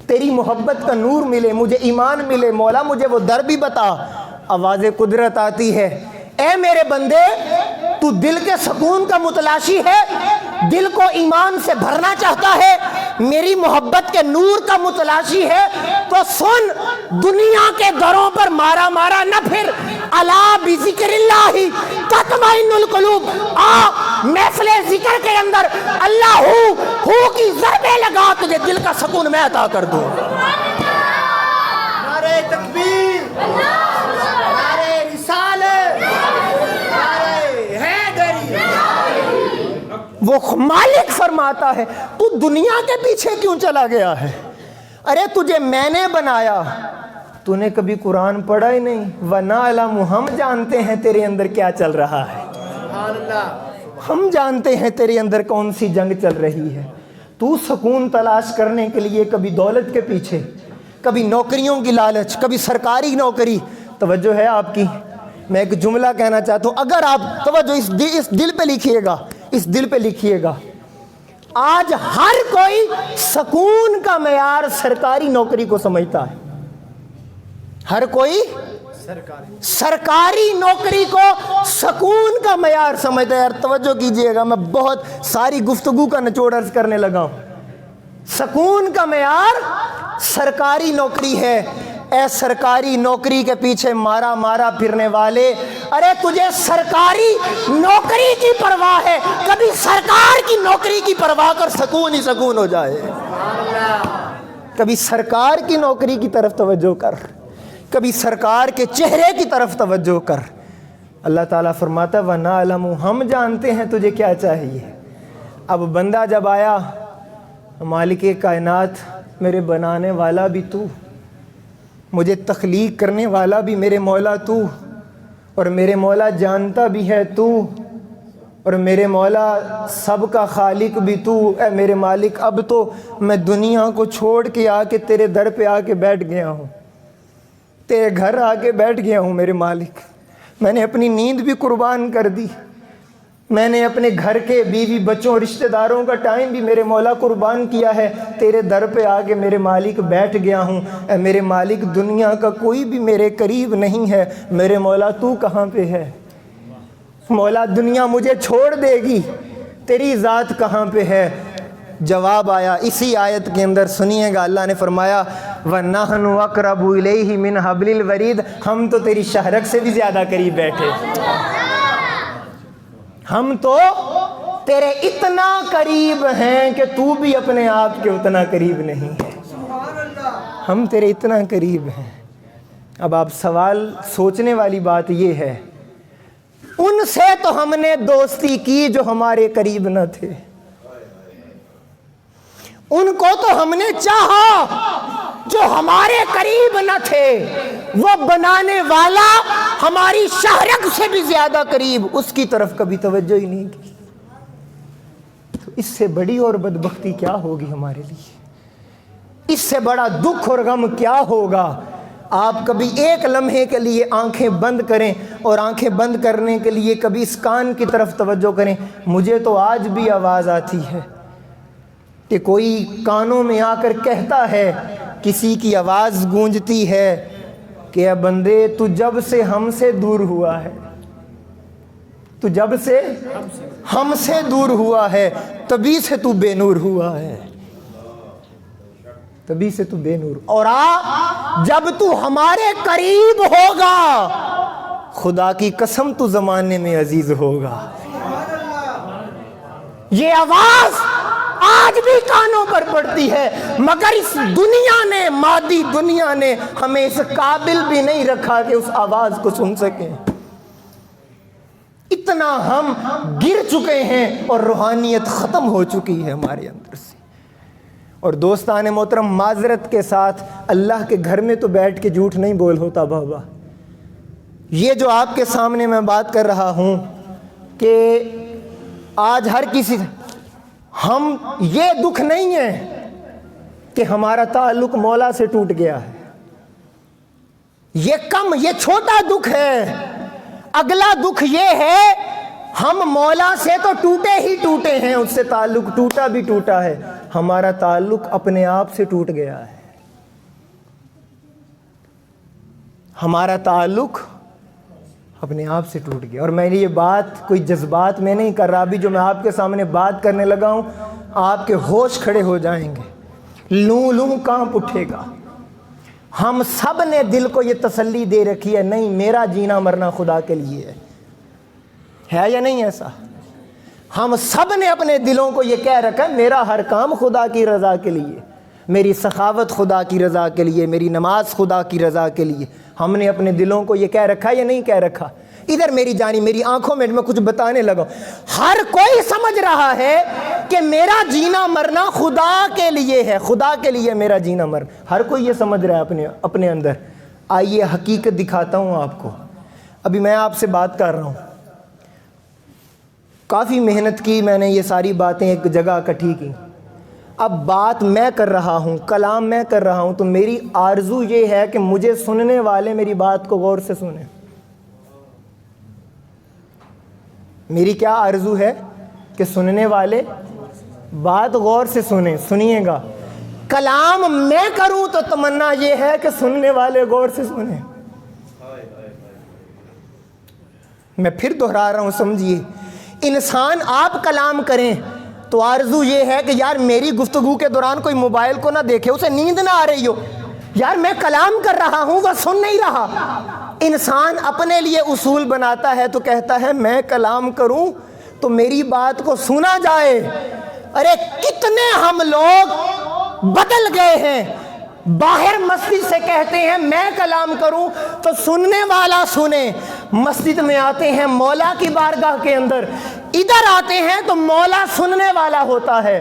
تیری محبت کا نور ملے، مجھے ایمان ملے۔ مولا مجھے وہ در بھی بتا۔ آواز قدرت آتی ہے، اے میرے بندے، تو دل کے سکون کا متلاشی ہے، دل کو ایمان سے بھرنا چاہتا ہے، میری محبت کے نور کا متلاشی ہے، تو سن، دنیا کے دروں پر مارا مارا نہ پھر، الا بذکر اللہ تطمئن القلوب۔ آ محفل ذکر کے اندر اللہ ہو کی ضربیں لگا، تجھے دل کا سکون میں عطا کر دوں۔ نعرہ تکبیر، نعرہ رسالت، نعرہ حیدری۔ وہ مالک فرماتا ہے، تو دنیا کے پیچھے کیوں چلا گیا ہے؟ ارے تجھے میں نے بنایا، تو نے کبھی قرآن پڑھا ہی نہیں۔ وَنَعْلَمُ، ہم جانتے ہیں تیرے اندر کیا چل رہا ہے، ہم جانتے ہیں تیرے اندر کون سی جنگ چل رہی ہے۔ تو سکون تلاش کرنے کے لیے کبھی دولت کے پیچھے، کبھی نوکریوں کی لالچ، کبھی سرکاری نوکری۔ توجہ ہے آپ کی؟ میں ایک جملہ کہنا چاہتا ہوں، اگر آپ توجہ اس دل پہ لکھیے گا، اس دل پہ لکھیے گا، آج ہر کوئی سکون کا معیار سرکاری نوکری کو سمجھتا ہے، ہر کوئی سرکاری نوکری کو سکون کا معیار سمجھتا ہے۔ یار توجہ کیجئے گا، میں بہت ساری گفتگو کا نچوڑ عرض کرنے لگا ہوں۔ سکون کا معیار سرکاری نوکری ہے۔ اے سرکاری نوکری کے پیچھے مارا مارا پھرنے والے، ارے تجھے سرکاری نوکری کی پرواہ ہے، کبھی سرکار کی نوکری کی پرواہ کر، سکون ہی سکون ہو جائے۔ کبھی سرکار کی نوکری کی طرف توجہ کر، کبھی سرکار کے چہرے کی طرف توجہ کر۔ اللہ تعالیٰ فرماتا ہے وَنَعْلَمُ، ہم جانتے ہیں تجھے کیا چاہیے۔ اب بندہ جب آیا، مالک کائنات، میرے بنانے والا بھی تو، مجھے تخلیق کرنے والا بھی میرے مولا تو، اور میرے مولا جانتا بھی ہے تو، اور میرے مولا سب کا خالق بھی تو۔ اے میرے مالک، اب تو میں دنیا کو چھوڑ کے آ کے تیرے در پہ آ کے بیٹھ گیا ہوں، تیرے گھر آ کے بیٹھ گیا ہوں میرے مالک۔ میں نے اپنی نیند بھی قربان کر دی، میں نے اپنے گھر کے بیوی بچوں رشتہ داروں کا ٹائم بھی میرے مولا قربان کیا ہے، تیرے در پہ آ کے میرے مالک بیٹھ گیا ہوں۔ اے میرے مالک، دنیا کا کوئی بھی میرے قریب نہیں ہے، میرے مولا تو کہاں پہ ہے؟ مولا دنیا مجھے چھوڑ دے گی، تیری ذات کہاں پہ ہے؟ جواب آیا اسی آیت کے اندر، سنیے گا، اللہ نے فرمایا وَنَحْنُ أَقْرَبُ إِلَيْهِ مِنْ حَبْلِ الْوَرِيدِ، ہم تو تیری شہرک سے بھی زیادہ قریب بیٹھے، ہم تو تیرے اتنا قریب ہیں کہ تو بھی اپنے آپ کے اتنا قریب نہیں ہے، ہم تیرے اتنا قریب ہیں۔ اب آپ سوال سوچنے والی بات یہ ہے، ان سے تو ہم نے دوستی کی جو ہمارے قریب نہ تھے، ان کو تو ہم نے چاہا جو ہمارے قریب نہ تھے، وہ بنانے والا ہماری شہرک سے بھی زیادہ قریب، اس کی طرف کبھی توجہ ہی نہیں کی۔ تو اس سے بڑی اور بدبختی کیا ہوگی ہمارے لیے؟ اس سے بڑا دکھ اور غم کیا ہوگا؟ آپ کبھی ایک لمحے کے لیے آنکھیں بند کریں، اور آنکھیں بند کرنے کے لیے کبھی اس کان کی طرف توجہ کریں۔ مجھے تو آج بھی آواز آتی ہے کہ کوئی کانوں میں آ کر کہتا ہے، کسی کی آواز گونجتی ہے کہ اے بندے، تو جب سے ہم سے دور ہوا ہے، تو جب سے ہم سے دور ہوا ہے، تبھی سے تو بے نور ہوا ہے، تبھی سے تو بے نور، اور جب تو ہمارے قریب ہوگا، خدا کی قسم تو زمانے میں عزیز ہوگا۔ یہ آواز آج بھی کانوں پر پڑتی ہے، مگر اس دنیا نے، مادی دنیا نے ہمیں اس قابل بھی نہیں رکھا کہ اس آواز کو سن سکیں۔ اتنا ہم گر چکے ہیں اور روحانیت ختم ہو چکی ہے ہمارے اندر سے۔ اور دوستان محترم، معذرت کے ساتھ، اللہ کے گھر میں تو بیٹھ کے جھوٹ نہیں بول ہوتا بابا۔ یہ جو آپ کے سامنے میں بات کر رہا ہوں کہ آج ہر کسی، ہم، یہ دکھ نہیں ہے کہ ہمارا تعلق مولا سے ٹوٹ گیا ہے، یہ چھوٹا دکھ ہے۔ اگلا دکھ یہ ہے، ہم مولا سے تو ٹوٹے ہی ٹوٹے ہیں، اس سے تعلق ٹوٹا بھی ٹوٹا ہے، ہمارا تعلق اپنے آپ سے ٹوٹ گیا ہے۔ ہمارا تعلق اپنے آپ سے ٹوٹ گیا۔ اور میں نے یہ بات کوئی جذبات میں نہیں کر رہا، ابھی جو میں آپ کے سامنے بات کرنے لگا ہوں، آپ کے ہوش کھڑے ہو جائیں گے، لوں لوں کانپ اٹھے گا۔ ہم سب نے دل کو یہ تسلی دے رکھی ہے، نہیں، میرا جینا مرنا خدا کے لیے ہے یا نہیں ایسا؟ ہم سب نے اپنے دلوں کو یہ کہہ رکھا ہے، میرا ہر کام خدا کی رضا کے لیے، میری سخاوت خدا کی رضا کے لیے، میری نماز خدا کی رضا کے لیے۔ ہم نے اپنے دلوں کو یہ کہہ رکھا یا نہیں کہہ رکھا؟ ادھر میری جانی، میری آنکھوں میں کچھ بتانے لگا، ہر کوئی سمجھ رہا ہے کہ میرا جینا مرنا خدا کے لیے ہے، خدا کے لیے میرا جینا مرنا، ہر کوئی یہ سمجھ رہا ہے اپنے اندر۔ آئیے حقیقت دکھاتا ہوں آپ کو۔ ابھی میں آپ سے بات کر رہا ہوں، کافی محنت کی میں نے، یہ ساری باتیں ایک جگہ اکٹھی کی، اب بات میں کر رہا ہوں، کلام میں کر رہا ہوں، تو میری آرزو یہ ہے کہ مجھے سننے والے میری بات کو غور سے سنیں۔ میری کیا آرزو ہے کہ سننے والے بات غور سے سنیں۔ سنیے گا، کلام میں کروں تو تمنا یہ ہے کہ سننے والے غور سے سنیں۔ میں پھر دہرا رہا ہوں، سمجھیے، انسان آپ کلام کریں، تو آرزو یہ ہے کہ یار میری گفتگو کے دوران کوئی موبائل کو نہ دیکھے، اسے نیند نہ آ رہی ہو، یار میں کلام کر رہا ہوں وہ سن نہیں رہا۔ انسان اپنے لیے اصول بناتا ہے تو کہتا ہے میں کلام کروں تو میری بات کو سنا جائے۔ ارے کتنے ہم لوگ بدل گئے ہیں، باہر مسجد سے کہتے ہیں میں کلام کروں تو سننے والا سنے، مسجد میں آتے ہیں مولا کی بارگاہ کے اندر، ادھر آتے ہیں تو مولا سننے والا ہوتا ہے،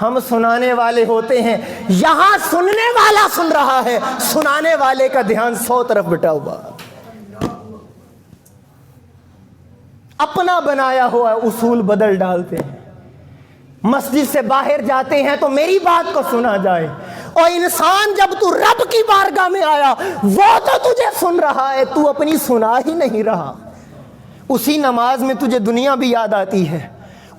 ہم سنانے والے ہوتے ہیں۔ یہاں سننے والا سن رہا ہے، سنانے والے کا دھیان 100 طرف بٹا ہوا، اپنا بنایا ہوا اصول بدل ڈالتے ہیں۔ مسجد سے باہر جاتے ہیں تو میری بات کو سنا جائے، اور انسان جب تو رب کی بارگاہ میں آیا وہ تو تجھے سن رہا ہے، تو اپنی سنا ہی نہیں رہا۔ اسی نماز میں تجھے دنیا بھی یاد آتی ہے،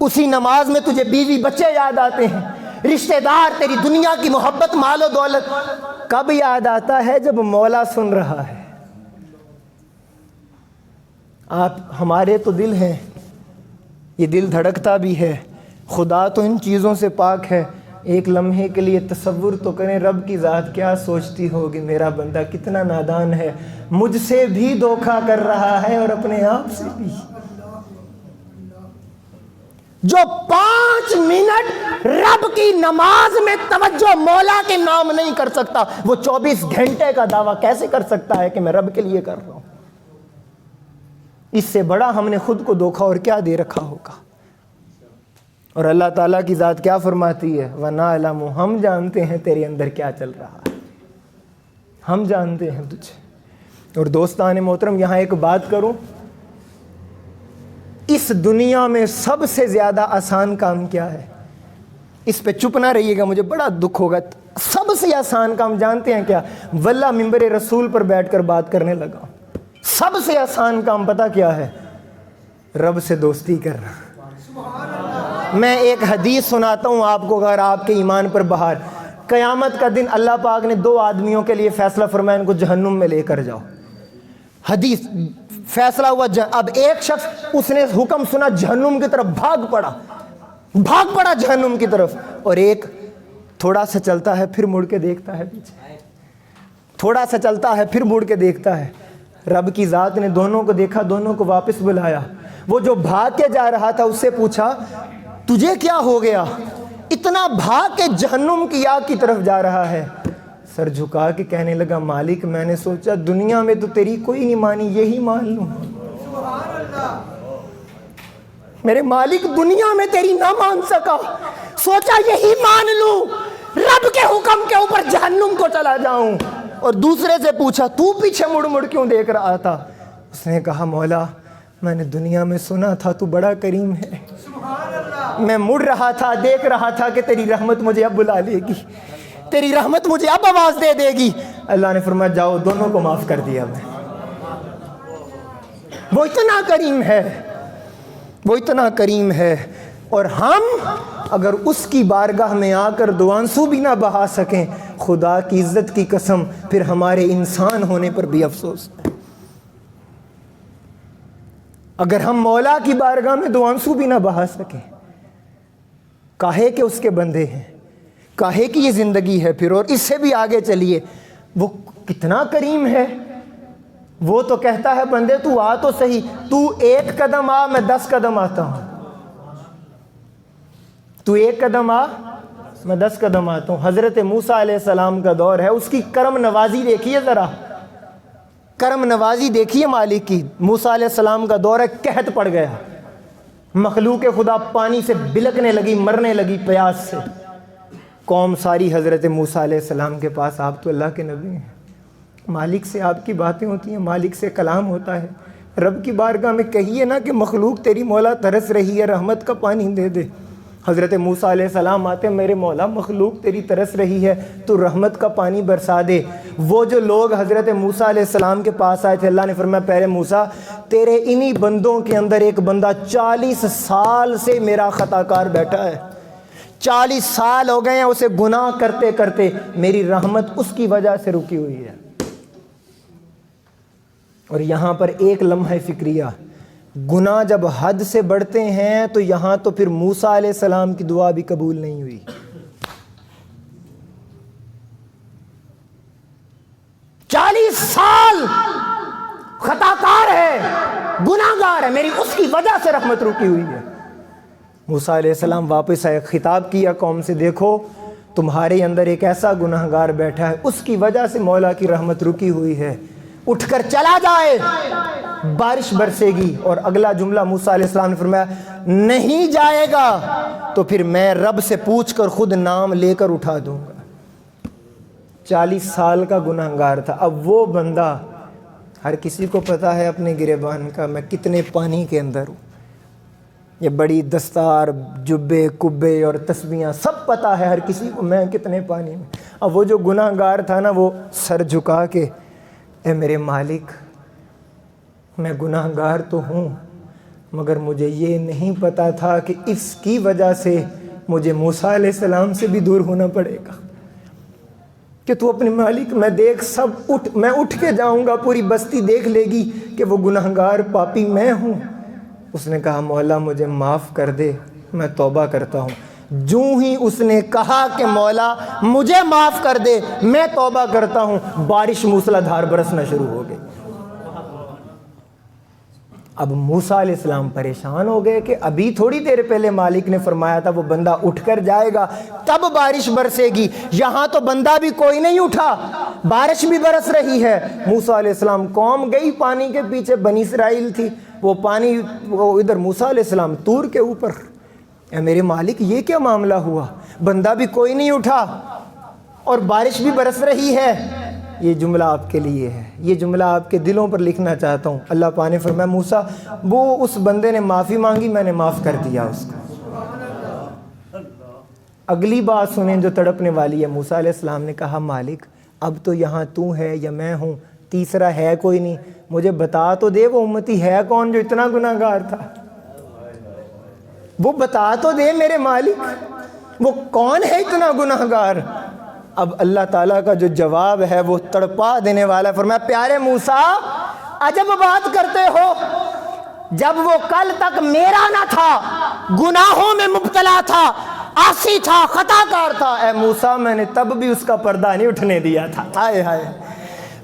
اسی نماز میں تجھے بیوی بچے یاد آتے ہیں، رشتہ دار، تیری دنیا کی محبت، مال و دولت کب یاد آتا ہے؟ جب مولا سن رہا ہے۔ آپ ہمارے تو دل ہیں، یہ دل دھڑکتا بھی ہے، خدا تو ان چیزوں سے پاک ہے۔ ایک لمحے کے لیے تصور تو کریں رب کی ذات کیا سوچتی ہوگی، میرا بندہ کتنا نادان ہے، مجھ سے بھی دھوکا کر رہا ہے اور اپنے آپ سے بھی۔ جو 5 منٹ رب کی نماز میں توجہ مولا کے نام نہیں کر سکتا، وہ 24 گھنٹے کا دعویٰ کیسے کر سکتا ہے کہ میں رب کے لیے کر رہا ہوں؟ اس سے بڑا ہم نے خود کو دھوکا اور کیا دے رکھا ہوگا۔ اور اللہ تعالیٰ کی ذات کیا فرماتی ہے؟ وَنَعْلَمُ، ہم جانتے ہیں تیرے اندر کیا چل رہا ہے، ہم جانتے ہیں تجھے۔ اور دوستان محترم، یہاں ایک بات کروں، اس دنیا میں سب سے زیادہ آسان کام کیا ہے؟ اس پہ چپ نہ رہیے گا، مجھے بڑا دکھ ہوگا۔ سب سے آسان کام جانتے ہیں کیا؟ واللہ منبر رسول پر بیٹھ کر بات کرنے لگا، سب سے آسان کام پتہ کیا ہے؟ رب سے دوستی کرنا۔ میں ایک حدیث سناتا ہوں آپ کو، اگر آپ کے ایمان پر بہار۔ قیامت کا دن اللہ پاک نے 2 آدمیوں کے لیے فیصلہ فرمایا، ان کو جہنم میں لے کر جاؤ۔ حدیث فیصلہ ہوا، اب ایک شخص اس نے حکم سنا جہنم کی طرف بھاگ پڑا جہنم کی طرف، اور ایک تھوڑا سا چلتا ہے پھر مڑ کے دیکھتا ہے پیچھے، تھوڑا سا چلتا ہے پھر مڑ کے دیکھتا ہے۔ رب کی ذات نے دونوں کو دیکھا، دونوں کو واپس بلایا۔ وہ جو بھاگ کے جا رہا تھا اس سے پوچھا تجھے کیا ہو گیا، اتنا بھاگ کے جہنم کی آگ کی طرف جا رہا ہے؟ سر جھکا کے کہنے لگا مالک میں نے سوچا دنیا میں تو تیری کوئی نہیں مانی، یہی مان لوں۔ میرے مالک دنیا میں تیری نہ مان سکا، سوچا یہی مان لوں، رب کے حکم کے اوپر جہنم کو چلا جاؤں۔ اور دوسرے سے پوچھا تو پیچھے مڑ مڑ کیوں دیکھ رہا تھا؟ اس نے کہا مولا میں نے دنیا میں سنا تھا تو بڑا کریم ہے، میں مڑ رہا تھا، دیکھ رہا تھا کہ تیری رحمت مجھے اب بلا لے گی، تیری رحمت مجھے اب آواز دے دے گی۔ اللہ نے فرمایا جاؤ، دونوں کو معاف کر دیا میں۔ وہ اتنا کریم ہے، وہ اتنا کریم ہے، اور ہم اگر اس کی بارگاہ میں آ کر دو آنسو بھی نہ بہا سکیں، خدا کی عزت کی قسم پھر ہمارے انسان ہونے پر بھی افسوس ہے۔ اگر ہم مولا کی بارگاہ میں دو آنسو بھی نہ بہا سکیں، کاہے کہ اس کے بندے ہیں، کاہے کہ یہ زندگی ہے پھر۔ اور اس سے بھی آگے چلیے، وہ کتنا کریم ہے، وہ تو کہتا ہے بندے تو آ تو صحیح، تو 1 قدم آ میں 10 قدم آتا ہوں، تو 1 قدم آ میں 10 قدم آتا ہوں۔ حضرت موسیٰ علیہ السلام کا دور ہے، اس کی کرم نوازی دیکھیے ذرا، کرم نوازی دیکھیے مالک کی۔ موسیٰ علیہ السلام کا دور ہے، قحط پڑ گیا، مخلوق خدا پانی سے بلکنے لگی، مرنے لگی پیاس سے۔ قوم ساری حضرت موسیٰ علیہ السلام کے پاس، آپ تو اللہ کے نبی ہیں، مالک سے آپ کی باتیں ہوتی ہیں، مالک سے کلام ہوتا ہے، رب کی بارگاہ میں کہیے نا کہ مخلوق تیری مولا ترس رہی ہے، رحمت کا پانی دے دے۔ حضرت موسیٰ علیہ السلام آتے ہیں، میرے مولا مخلوق تیری ترس رہی ہے تو رحمت کا پانی برسا دے۔ وہ جو لوگ حضرت موسیٰ علیہ السلام کے پاس آئے تھے، اللہ نے فرمایا پہلے موسیٰ تیرے انہی بندوں کے اندر ایک بندہ 40 سال سے میرا خطا کار بیٹھا ہے، 40 سال ہو گئے ہیں اسے گناہ کرتے کرتے، میری رحمت اس کی وجہ سے رکی ہوئی ہے۔ اور یہاں پر ایک لمحہ فکریہ، گناہ جب حد سے بڑھتے ہیں تو یہاں تو پھر موسیٰ علیہ السلام کی دعا بھی قبول نہیں ہوئی. 40 سال خطا کار ہے, گناہ گار ہے, میری اس کی وجہ سے رحمت رکی ہوئی ہے. موسیٰ علیہ السلام واپس آئے, خطاب کیا قوم سے, دیکھو تمہارے اندر ایک ایسا گناہ گار بیٹھا ہے, اس کی وجہ سے مولا کی رحمت رکی ہوئی ہے, اٹھ کر چلا جائے, بارش برسے گی. اور اگلا جملہ موسیٰ علیہ السلام نے فرمایا, نہیں جائے گا تو پھر میں رب سے پوچھ کر خود نام لے کر اٹھا دوں گا. 40 سال کا گناہ گار تھا. اب وہ بندہ, ہر کسی کو پتا ہے اپنے گریبان کا میں کتنے پانی کے اندر ہوں, یہ بڑی دستار, جبے, کبے اور تسبیحاں سب پتا ہے ہر کسی کو میں کتنے پانی میں. اب وہ جو گناہ گار تھا نا, وہ سر جھکا کے, اے میرے مالک میں گناہ گار تو ہوں, مگر مجھے یہ نہیں پتا تھا کہ اس کی وجہ سے مجھے موسیٰ علیہ السلام سے بھی دور ہونا پڑے گا, کہ تو اپنے مالک میں دیکھ سب میں اٹھ کے جاؤں گا, پوری بستی دیکھ لے گی کہ وہ گناہ گار پاپی میں ہوں. اس نے کہا مولا مجھے معاف کر دے, میں توبہ کرتا ہوں. جو ہی اس نے کہا کہ مولا مجھے معاف کر دے, میں توبہ کرتا ہوں, بارش موسلا دھار برسنا شروع ہو گئی. اب موسیٰ علیہ السلام پریشان ہو گئے کہ ابھی تھوڑی دیر پہلے مالک نے فرمایا تھا وہ بندہ اٹھ کر جائے گا تب بارش برسے گی, یہاں تو بندہ بھی کوئی نہیں اٹھا, بارش بھی برس رہی ہے. موسیٰ علیہ السلام قوم گئی پانی کے پیچھے, بنی اسرائیل تھی, وہ پانی وہ ادھر موسیٰ علیہ السلام طور کے اوپر. اے میرے مالک یہ کیا معاملہ ہوا, بندہ بھی کوئی نہیں اٹھا اور بارش بھی برس رہی ہے. یہ جملہ آپ کے لیے ہے, یہ جملہ آپ کے دلوں پر لکھنا چاہتا ہوں. اللہ پاک نے فرمایا موسیٰ وہ اس بندے نے معافی مانگی, میں نے معاف کر دیا اس کو. اگلی بات سنیں جو تڑپنے والی ہے. موسیٰ علیہ السلام نے کہا مالک اب تو یہاں تو ہے یا میں ہوں, تیسرا ہے کوئی نہیں, مجھے بتا تو دے وہ امتی ہے کون جو اتنا گناہ گار تھا, وہ بتا تو دے میرے مالک, وہ کون ہے اتنا گناہ گار. اب اللہ تعالیٰ کا جو جواب ہے وہ تڑپا دینے والا. فرمایا پیارے موسیٰ عجب بات کرتے ہو, جب وہ کل تک میرا نہ تھا, گناہوں میں مبتلا تھا, عاصی تھا, خطا کار تھا, اے موسیٰ میں نے تب بھی اس کا پردہ نہیں اٹھنے دیا تھا. ہائے ہائے,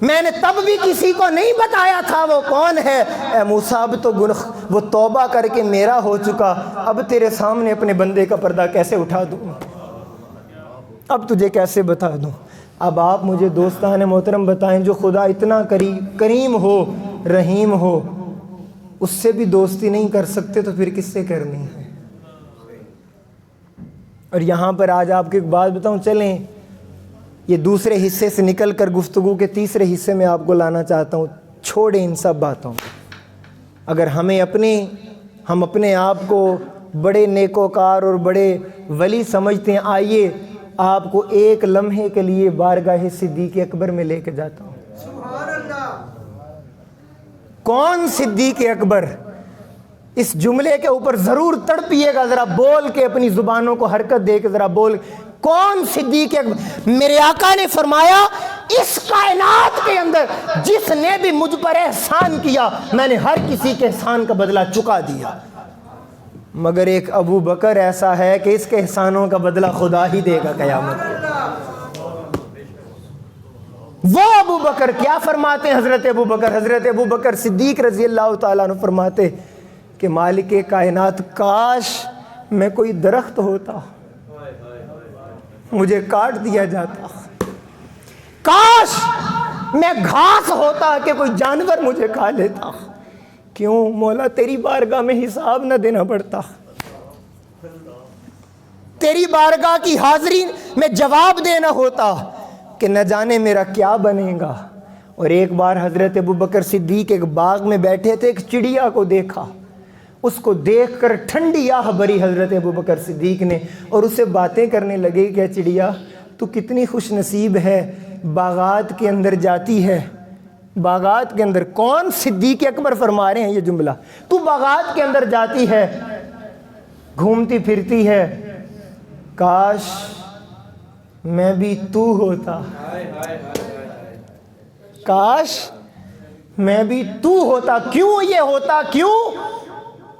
میں نے تب بھی کسی کو نہیں بتایا تھا وہ کون ہے. اے موسیٰ اب تو وہ توبہ کر کے میرا ہو چکا, اب تیرے سامنے اپنے بندے کا پردہ کیسے اٹھا دوں, اب تجھے کیسے بتا دوں. اب آپ مجھے دوستان محترم بتائیں, جو خدا اتنا کریم ہو, رحیم ہو, اس سے بھی دوستی نہیں کر سکتے تو پھر کس سے کرنی ہے. اور یہاں پر آج آپ کو ایک بات بتاؤں, چلیں یہ دوسرے حصے سے نکل کر گفتگو کے تیسرے حصے میں آپ کو لانا چاہتا ہوں. چھوڑیں ان سب باتوں, اگر ہم اپنے آپ کو بڑے نیکوکار اور بڑے ولی سمجھتے ہیں, آئیے آپ کو ایک لمحے کے لیے بارگاہ صدیق اکبر میں لے کے جاتا ہوں. سبحان اللہ. کون صدیق اکبر, اس جملے کے اوپر ضرور تڑپیے گا, ذرا بول کے اپنی زبانوں کو حرکت دے کے ذرا بول, کون صدیق اکبر. میرے آقا نے فرمایا اس کائنات کے اندر جس نے بھی مجھ پر احسان کیا میں نے ہر کسی کے احسان کا بدلہ چکا دیا, مگر ایک ابو بکر ایسا ہے کہ اس کے احسانوں کا بدلہ خدا ہی دے گا قیامت. وہ ابو بکر کیا فرماتے ہیں حضرت ابو بکر صدیق رضی اللہ تعالیٰ عنہ فرماتے کہ مالک کائنات کاش میں کوئی درخت ہوتا, مجھے کاٹ دیا جاتا, کاش میں گھاس ہوتا کہ کوئی جانور مجھے کھا لیتا. کیوں مولا, تیری بارگاہ میں حساب نہ دینا پڑتا, تیری بارگاہ کی حاضری میں جواب دینا ہوتا کہ نہ جانے میرا کیا بنے گا. اور ایک بار حضرت ابوبکر صدیق ایک باغ میں بیٹھے تھے, ایک چڑیا کو دیکھا, اس کو دیکھ کر ٹھنڈی آہ بھری حضرت ابوبکر صدیق نے, اور اسے باتیں کرنے لگے کہ چڑیا تو کتنی خوش نصیب ہے, باغات کے اندر جاتی ہے. باغات کے اندر کون, صدیق اکبر فرما رہے ہیں یہ جملہ, تو باغات کے اندر جاتی ہے, گھومتی پھرتی ہے, کاش میں بھی تو ہوتا, کاش میں بھی تو ہوتا. کیوں یہ ہوتا, کیوں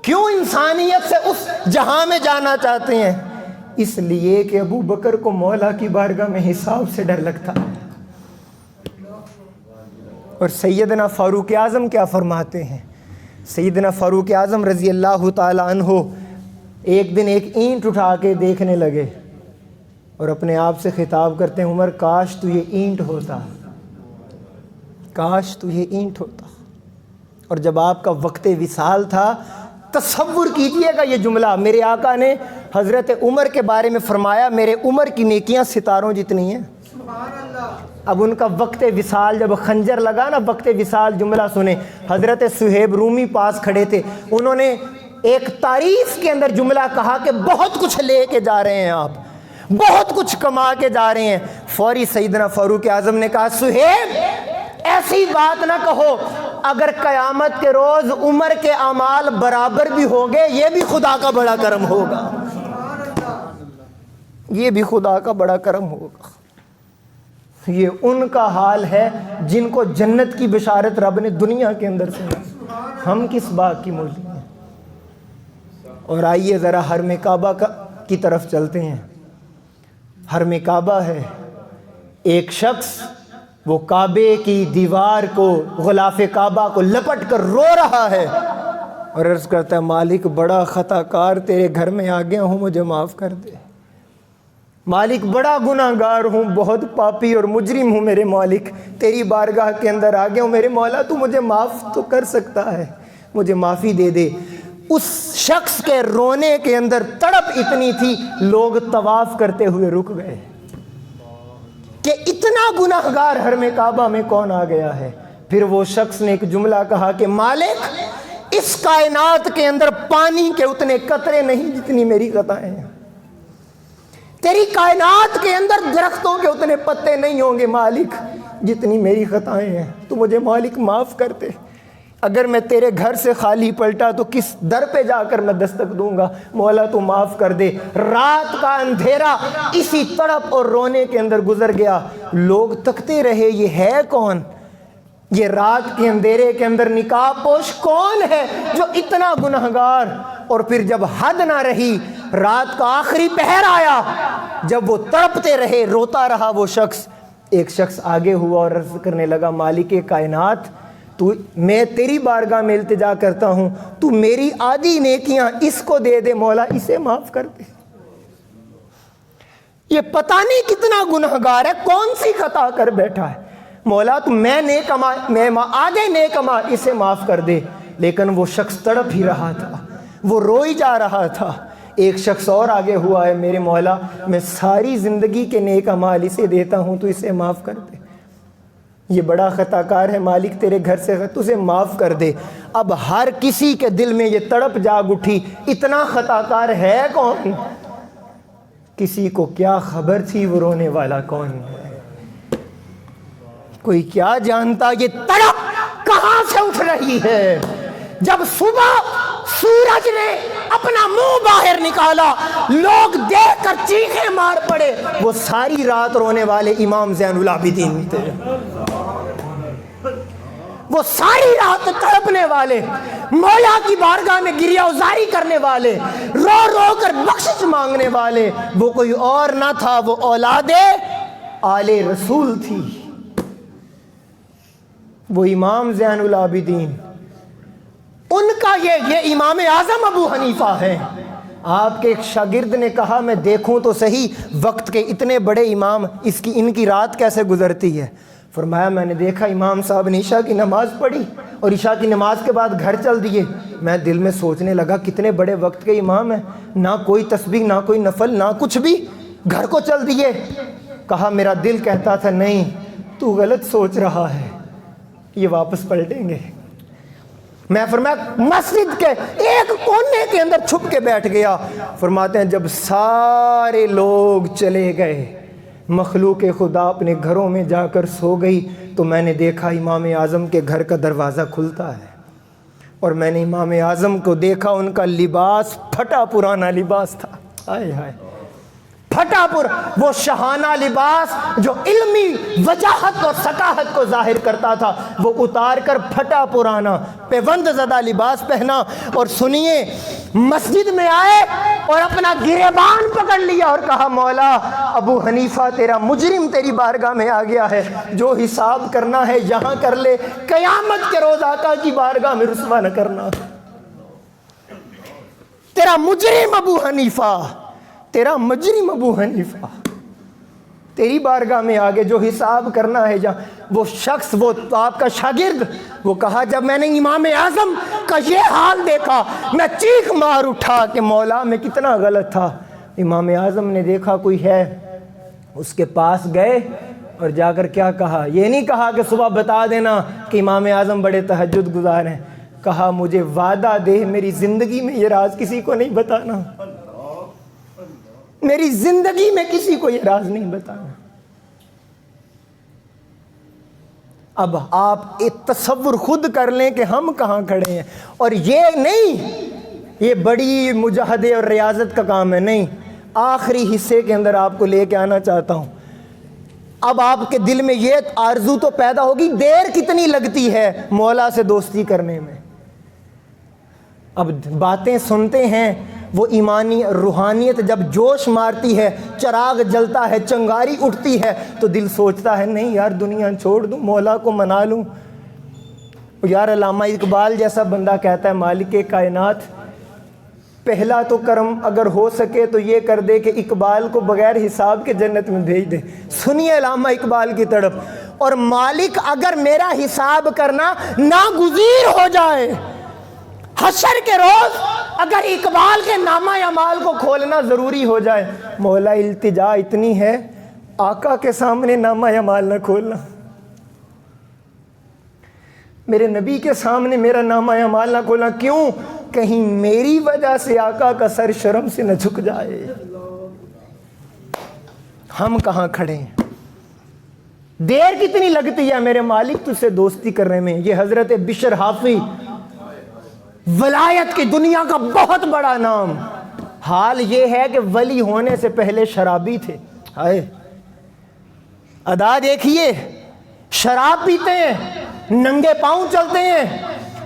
کیوں انسانیت سے اس جہاں میں جانا چاہتے ہیں؟ اس لیے کہ ابو بکر کو مولا کی بارگاہ میں حساب سے ڈر لگتا ہے۔ اور سیدنا فاروق اعظم کیا فرماتے ہیں؟ سیدنا فاروق اعظم رضی اللہ تعالی عنہ ایک دن ایک اینٹ اٹھا کے دیکھنے لگے اور اپنے آپ سے خطاب کرتے ہیں، عمر کاش تو یہ اینٹ ہوتا، کاش تو یہ اینٹ ہوتا۔ اور جب آپ کا وقت وصال تھا، تصور کیجئے گا یہ جملہ، میرے آقا نے حضرت عمر کے بارے میں فرمایا میرے عمر کی نیکیاں ستاروں جتنی ہیں۔ اب ان کا وقت وصال جب خنجر لگا نا، وقت وصال جملہ سنیں، حضرت صہیب رومی پاس کھڑے تھے، انہوں نے ایک تعریف کے اندر جملہ کہا کہ بہت کچھ لے کے جا رہے ہیں آپ، بہت کچھ کما کے جا رہے ہیں۔ فوری سیدنا فاروق اعظم نے کہا صہیب ایسی بات نہ کہو، اگر قیامت کے روز عمر کے اعمال برابر بھی ہوگے یہ بھی خدا کا بڑا کرم ہوگا، یہ بھی خدا کا بڑا کرم ہوگا۔ یہ ان کا حال ہے جن کو جنت کی بشارت رب نے دنیا کے اندر سے، ہم کس بات کی مولی ہیں؟ اور آئیے ذرا حرم کعبہ کی طرف چلتے ہیں۔ حرم کعبہ ہے، ایک شخص وہ کعبے کی دیوار کو، غلاف کعبہ کو لپٹ کر رو رہا ہے اور عرض کرتا ہے مالک بڑا خطا کار تیرے گھر میں آ گیا ہوں، مجھے معاف کر دے۔ مالک بڑا گناہ گار ہوں، بہت پاپی اور مجرم ہوں میرے مالک، تیری بارگاہ کے اندر آ گیا ہوں، میرے مولا تو مجھے معاف تو کر سکتا ہے، مجھے معافی دے دے۔ اس شخص کے رونے کے اندر تڑپ اتنی تھی، لوگ طواف کرتے ہوئے رک گئے کہ اتنا گناہ گار حرم کعبہ میں کون آ گیا ہے۔ پھر وہ شخص نے ایک جملہ کہا کہ مالک اس کائنات کے اندر پانی کے اتنے قطرے نہیں جتنی میری خطائیں ہیں، تیری کائنات کے اندر درختوں کے اتنے پتے نہیں ہوں گے مالک جتنی میری خطائیں ہیں، تو مجھے مالک معاف کر دے۔ اگر میں تیرے گھر سے خالی پلٹا تو کس در پہ جا کر میں دستک دوں گا، مولا تو معاف کر دے۔ رات کا اندھیرا اسی تڑپ اور رونے کے اندر گزر گیا، لوگ تکتے رہے یہ ہے کون، یہ رات کے اندھیرے کے اندر نقاب پوش کون ہے جو اتنا گنہگار۔ اور پھر جب حد نہ رہی، رات کا آخری پہر آیا، جب وہ تڑپتے رہے، روتا رہا وہ شخص، ایک شخص آگے ہوا اور عرض کرنے لگا مالک کائنات تو میں تیری بارگاہ میں التجا کرتا ہوں، تو میری آدھی نیکیاں اس کو دے دے مولا، اسے معاف کر دے۔ یہ پتہ نہیں کتنا گنہگار ہے، کون سی خطا کر بیٹھا ہے، مولا تو میں آدھے نیک عمل اسے معاف کر دے۔ لیکن وہ شخص تڑپ ہی رہا تھا، وہ روئی جا رہا تھا۔ ایک شخص اور آگے ہوا ہے، میرے مولا میں ساری زندگی کے نیک اعمال اسے دیتا ہوں، تو اسے معاف کر دے، یہ بڑا خطا کار ہے مالک تیرے گھر سے اسے معاف کر دے۔ اب ہر کسی کے دل میں یہ تڑپ جاگ اٹھی، اتنا خطا کار ہے کون؟ کسی کو کیا خبر تھی وہ رونے والا کون ہے؟ کوئی کیا جانتا یہ تڑپ کہاں سے اٹھ رہی ہے؟ جب صبح سورج نے اپنا منہ باہر نکالا، لوگ دیکھ کر چیخیں مار پڑے، وہ ساری رات رونے والے امام زین العابدین تھے، وہ ساری رات تڑپنے والے، مولا کی بارگاہ میں گریہ ازاری کرنے والے، رو رو کر بخشش مانگنے والے، وہ کوئی اور نہ تھا، وہ اولاد آل رسول تھی، وہ امام زین العابدین۔ ان کا یہ امام اعظم ابو حنیفہ ہے۔ آپ کے ایک شاگرد نے کہا میں دیکھوں تو صحیح وقت کے اتنے بڑے امام ان کی رات کیسے گزرتی ہے۔ فرمایا میں نے دیکھا امام صاحب نے عشاء کی نماز پڑھی اور عشاء کی نماز کے بعد گھر چل دیے۔ میں دل میں سوچنے لگا کتنے بڑے وقت کے امام ہیں، نہ کوئی تسبیح نہ کوئی نفل نہ کچھ بھی، گھر کو چل دیے۔ کہا میرا دل کہتا تھا نہیں تو غلط سوچ رہا ہے، یہ واپس پلٹیں گے۔ میں فرمایا مسجد کے ایک کونے کے اندر چھپ کے بیٹھ گیا۔ فرماتے ہیں جب سارے لوگ چلے گئے، مخلوق خدا اپنے گھروں میں جا کر سو گئی، تو میں نے دیکھا امام اعظم کے گھر کا دروازہ کھلتا ہے، اور میں نے امام اعظم کو دیکھا، ان کا لباس پھٹا پرانا لباس تھا، ہائے ہائے پھٹا پر وہ شہانہ لباس جو علمی وجاہت اور ثقافت کو ظاہر کرتا تھا وہ اتار کر پھٹا پرانا پیوند زدہ لباس پہنا، اور سنیے مسجد میں آئے اور اپنا گریبان پکڑ لیا اور کہا مولا ابو حنیفہ تیرا مجرم تیری بارگاہ میں آ گیا ہے، جو حساب کرنا ہے یہاں کر لے، قیامت کے روز آقا کی بارگاہ میں رسوا نہ کرنا۔ تیرا مجرم ابو حنیفہ، تیرا مجرم ابو حنیفہ تیری بارگاہ میں آگے جو حساب کرنا ہے جہاں۔ وہ شخص، وہ آپ کا شاگرد، وہ کہا جب میں نے امام اعظم کا یہ حال دیکھا میں چیخ مار اٹھا کہ مولا میں کتنا غلط تھا۔ امام اعظم نے دیکھا کوئی ہے، اس کے پاس گئے اور جا کر کیا کہا، یہ نہیں کہا کہ صبح بتا دینا کہ امام اعظم بڑے تہجد گزار ہیں، کہا مجھے وعدہ دے میری زندگی میں یہ راز کسی کو نہیں بتانا، میری زندگی میں کسی کو یہ راز نہیں بتانا۔ اب آپ ایک تصور خود کر لیں کہ ہم کہاں کھڑے ہیں، اور یہ نہیں یہ بڑی مجاہدے اور ریاضت کا کام ہے، نہیں، آخری حصے کے اندر آپ کو لے کے آنا چاہتا ہوں۔ اب آپ کے دل میں یہ آرزو تو پیدا ہوگی دیر کتنی لگتی ہے مولا سے دوستی کرنے میں۔ اب باتیں سنتے ہیں، وہ ایمانی روحانیت جب جوش مارتی ہے، چراغ جلتا ہے، چنگاری اٹھتی ہے، تو دل سوچتا ہے نہیں یار دنیا چھوڑ دوں، مولا کو منا لوں۔ یار علامہ اقبال جیسا بندہ کہتا ہے مالک کائنات پہلا تو کرم اگر ہو سکے تو یہ کر دے کہ اقبال کو بغیر حساب کے جنت میں بھیج دے۔ سنیے علامہ اقبال کی طرف، اور مالک اگر میرا حساب کرنا ناگزیر ہو جائے، حشر کے روز اگر اقبال کے نامہ اعمال کو کھولنا ضروری ہو جائے، مولا التجا اتنی ہے آقا کے سامنے نامہ اعمال نہ کھولنا، میرے نبی کے سامنے میرا نامہ اعمال نہ کھولنا۔ کیوں؟ کہیں میری وجہ سے آقا کا سر شرم سے نہ جھک جائے۔ ہم کہاں کھڑے ہیں؟ دیر کتنی لگتی ہے میرے مالک تجھ سے دوستی کرنے میں۔ یہ حضرت بشر حافی، ولایت کی دنیا کا بہت بڑا نام، حال یہ ہے کہ ولی ہونے سے پہلے شرابی تھے۔ ہائے ادا دیکھیے، شراب پیتے ہیں، ننگے پاؤں چلتے ہیں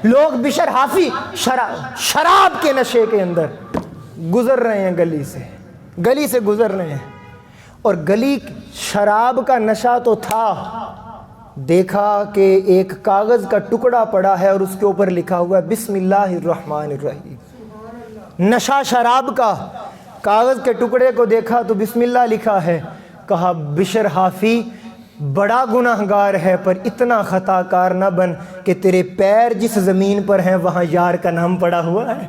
لوگ۔ بشر حافی شراب کے نشے کے اندر گزر رہے ہیں، گلی سے گزر رہے ہیں، اور گلی شراب کا نشہ تو تھا۔ دیکھا کہ ایک کاغذ کا ٹکڑا پڑا ہے اور اس کے اوپر لکھا ہوا ہے بسم اللہ الرحمن الرحیم۔ نشہ شراب کا، کاغذ کے ٹکڑے کو دیکھا تو بسم اللہ لکھا ہے۔ کہا بشر حافی بڑا گناہگار ہے پر اتنا خطا کار نہ بن کہ تیرے پیر جس زمین پر ہیں وہاں یار کا نام پڑا ہوا ہے،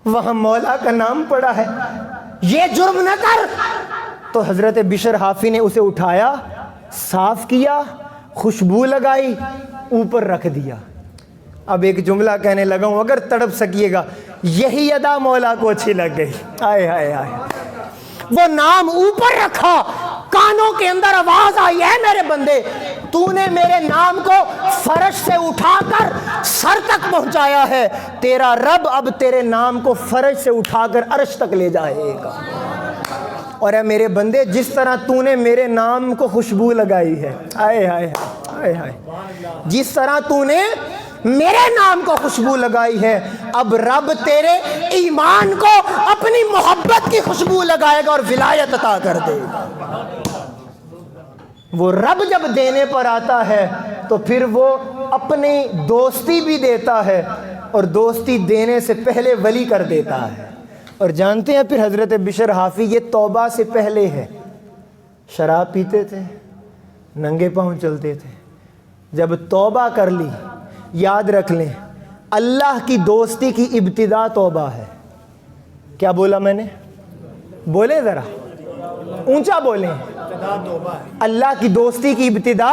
وہاں مولا کا نام پڑا ہے، یہ جرم نہ کر۔ تو حضرت بشر حافی نے اسے اٹھایا، صاف کیا، خوشبو لگائی، اوپر رکھ دیا۔ اب ایک جملہ کہنے لگا ہوں اگر تڑپ سکیے گا، یہی ادا مولا کو اچھی لگ گئی۔ آئے آئے آئے، وہ نام اوپر رکھا، کانوں کے اندر آواز آئی ہے میرے بندے تو نے میرے نام کو فرش سے اٹھا کر سر تک پہنچایا ہے، تیرا رب اب تیرے نام کو فرش سے اٹھا کر عرش تک لے جائے گا۔ اور اے میرے بندے جس طرح تو نے میرے نام کو خوشبو لگائی ہے، آئے آئے آئے آئے، جس طرح تو نے میرے نام کو خوشبو لگائی ہے، اب رب تیرے ایمان کو اپنی محبت کی خوشبو لگائے گا اور ولایت عطا کر دے گا۔ وہ رب جب دینے پر آتا ہے تو پھر وہ اپنی دوستی بھی دیتا ہے، اور دوستی دینے سے پہلے ولی کر دیتا ہے۔ اور جانتے ہیں پھر حضرت بشر حافی یہ توبہ سے پہلے ہے، شراب پیتے تھے، ننگے پاؤں چلتے تھے، جب توبہ کر لی، یاد رکھ لیں اللہ کی دوستی کی ابتدا توبہ ہے۔ کیا بولا میں نے؟ بولیں ذرا اونچا بولیں، اللہ کی دوستی کی ابتدا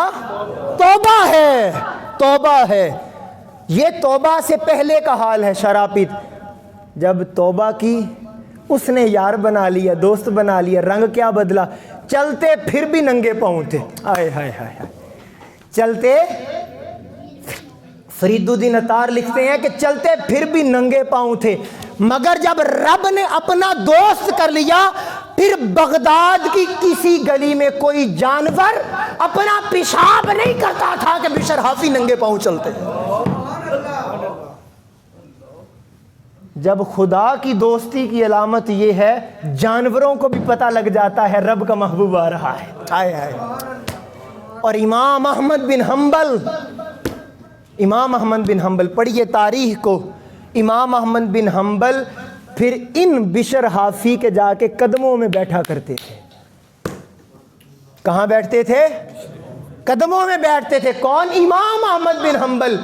توبہ ہے، توبہ ہے۔ یہ توبہ سے پہلے کا حال ہے شراب پیتے، جب توبہ کی اس نے یار بنا لیا، دوست بنا لیا، رنگ کیا بدلا، چلتے پھر بھی ننگے پاؤں تھے، آئے ہائے ہائے، چلتے، فرید الدین عطار لکھتے ہیں کہ چلتے پھر بھی ننگے پاؤں تھے، مگر جب رب نے اپنا دوست کر لیا پھر بغداد کی کسی گلی میں کوئی جانور اپنا پیشاب نہیں کرتا تھا کہ بشر حافی ننگے پاؤں چلتے. جب خدا کی دوستی کی علامت یہ ہے جانوروں کو بھی پتہ لگ جاتا ہے رب کا محبوب آ رہا ہے. آئے آئے. اور امام احمد بن حنبل پڑھیے تاریخ کو. امام احمد بن حنبل پھر ان بشر حافی کے جا کے قدموں میں بیٹھا کرتے تھے. کہاں بیٹھتے تھے؟ قدموں میں بیٹھتے تھے. کون؟ امام احمد بن حنبل،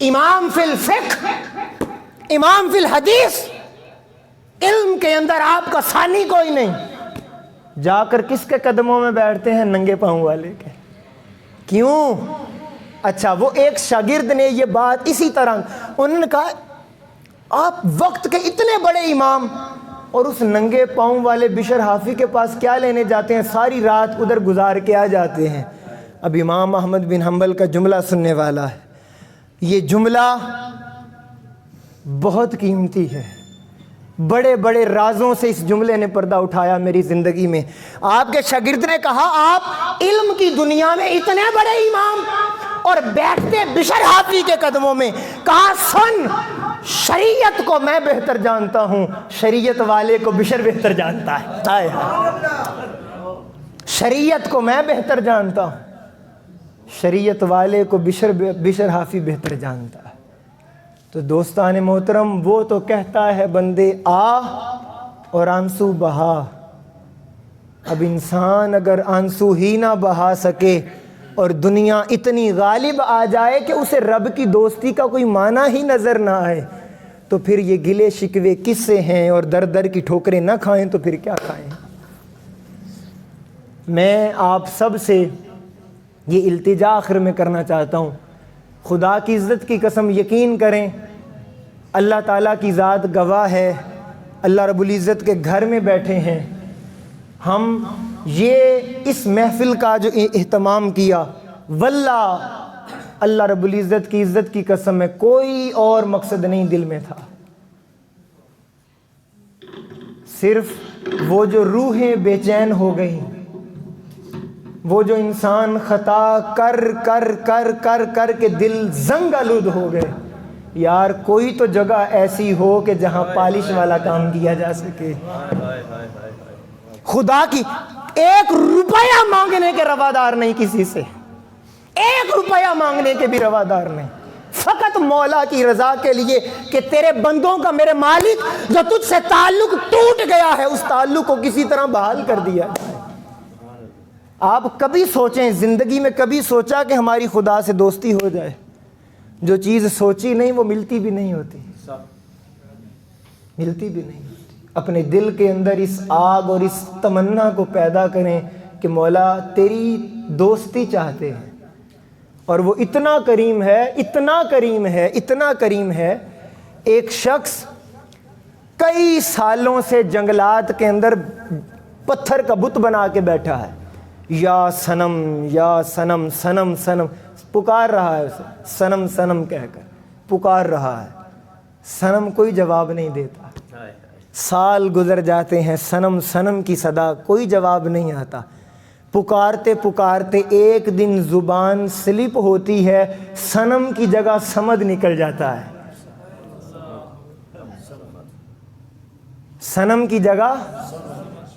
امام فی الفقہ، امام فی الحدیث. علم کے اندر آپ کا ثانی کوئی نہیں. جا کر کس کے قدموں میں بیٹھتے ہیں؟ ننگے پاؤں والے کے. کیوں؟ اچھا، وہ ایک شاگرد نے یہ بات اسی طرح انہوں نے کہا آپ وقت کے اتنے بڑے امام اور اس ننگے پاؤں والے بشر حافی کے پاس کیا لینے جاتے ہیں؟ ساری رات ادھر گزار کے آ جاتے ہیں. اب امام احمد بن حنبل کا جملہ سننے والا ہے. یہ جملہ بہت قیمتی ہے. بڑے بڑے رازوں سے اس جملے نے پردہ اٹھایا میری زندگی میں. آپ کے شاگرد نے کہا آپ علم کی دنیا میں اتنے بڑے امام اور بیٹھتے بشر حافی کے قدموں میں. کہا سن، شریعت کو میں بہتر جانتا ہوں، شریعت والے کو بشر بہتر جانتا ہے. شریعت کو میں بہتر جانتا ہوں، شریعت والے کو بشر حافی بہتر جانتا ہے. تو دوستان محترم، وہ تو کہتا ہے بندے آ اور آنسو بہا. اب انسان اگر آنسو ہی نہ بہا سکے اور دنیا اتنی غالب آ جائے کہ اسے رب کی دوستی کا کوئی معنی ہی نظر نہ آئے، تو پھر یہ گلے شکوے کس سے ہیں؟ اور در در کی ٹھوکریں نہ کھائیں تو پھر کیا کھائیں؟ میں آپ سب سے یہ التجا آخر میں کرنا چاہتا ہوں، خدا کی عزت کی قسم یقین کریں، اللہ تعالیٰ کی ذات گواہ ہے، اللہ رب العزت کے گھر میں بیٹھے ہیں ہم. یہ اس محفل کا جو اہتمام کیا، واللہ اللہ رب العزت کی عزت کی قسم ہے کوئی اور مقصد نہیں دل میں تھا. صرف وہ جو روحیں بے چین ہو گئیں، وہ جو انسان خطا کر کر کر کر کر کے دل زنگ آلود ہو گئے، یار کوئی تو جگہ ایسی ہو کہ جہاں پالش والا کام کیا جا سکے. خدا کی 1 روپیہ مانگنے کے روادار نہیں کسی سے، 1 روپیہ مانگنے کے بھی روادار نہیں، فقط مولا کی رضا کے لیے کہ تیرے بندوں کا میرے مالک جو تجھ سے تعلق ٹوٹ گیا ہے اس تعلق کو کسی طرح بحال کر دیا جائے. آپ کبھی سوچیں، زندگی میں کبھی سوچا کہ ہماری خدا سے دوستی ہو جائے؟ جو چیز سوچی نہیں وہ ملتی بھی نہیں ہوتی، ملتی بھی نہیں ہوتی. اپنے دل کے اندر اس آگ اور اس تمنا کو پیدا کریں کہ مولا تیری دوستی چاہتے ہیں. اور وہ اتنا کریم ہے، اتنا کریم ہے، اتنا کریم ہے. ایک شخص کئی سالوں سے جنگلات کے اندر پتھر کا بت بنا کے بیٹھا ہے. یا صنم یا صنم، صنم صنم پکار رہا ہے اسے، صنم صنم کہہ کر پکار رہا ہے. صنم کوئی جواب نہیں دیتا. سال گزر جاتے ہیں، صنم صنم کی صدا کوئی جواب نہیں آتا. پکارتے پکارتے ایک دن زبان سلپ ہوتی ہے، صنم کی جگہ صمد نکل جاتا ہے. صنم کی جگہ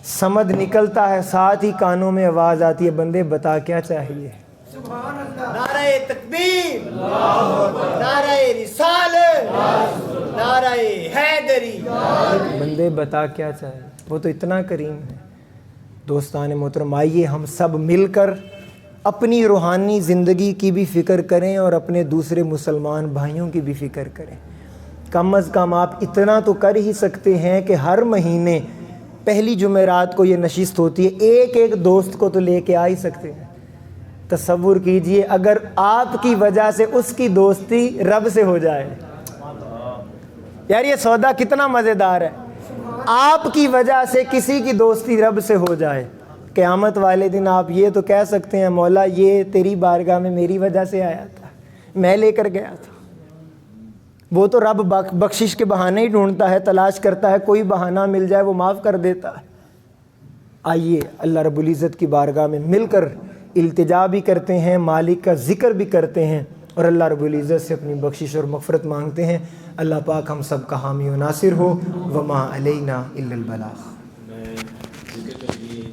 صمد نکلتا ہے، ساتھ ہی کانوں میں آواز آتی ہے بندے بتا کیا چاہیے. نعرہ تکبیر، نعرہ رسالت، نعرہ حیدری. بندے بتا کیا چاہیے. وہ تو اتنا کریم ہے. دوستان محترم، آئیے ہم سب مل کر اپنی روحانی زندگی کی بھی فکر کریں اور اپنے دوسرے مسلمان بھائیوں کی بھی فکر کریں. کم از کم آپ اتنا تو کر ہی سکتے ہیں کہ ہر مہینے پہلی جمعرات کو یہ نشست ہوتی ہے، ایک دوست کو تو لے کے آ ہی سکتے ہیں. تصور کیجئے اگر آپ کی وجہ سے اس کی دوستی رب سے ہو جائے. یار یہ سودا کتنا مزیدار ہے. آپ کی وجہ سے کسی کی دوستی رب سے ہو جائے، قیامت والے دن آپ یہ تو کہہ سکتے ہیں مولا یہ تیری بارگاہ میں میری وجہ سے آیا تھا، میں لے کر گیا تھا. وہ تو رب بخشش کے بہانے ہی ڈھونڈتا ہے، تلاش کرتا ہے، کوئی بہانہ مل جائے وہ معاف کر دیتا ہے. آئیے اللہ رب العزت کی بارگاہ میں مل کر التجا بھی کرتے ہیں، مالک کا ذکر بھی کرتے ہیں، اور اللہ رب العزت سے اپنی بخشش اور مغفرت مانگتے ہیں۔ اللہ پاک ہم سب کا حامی و ناصر ہو۔ وما علینا الا البلاغ۔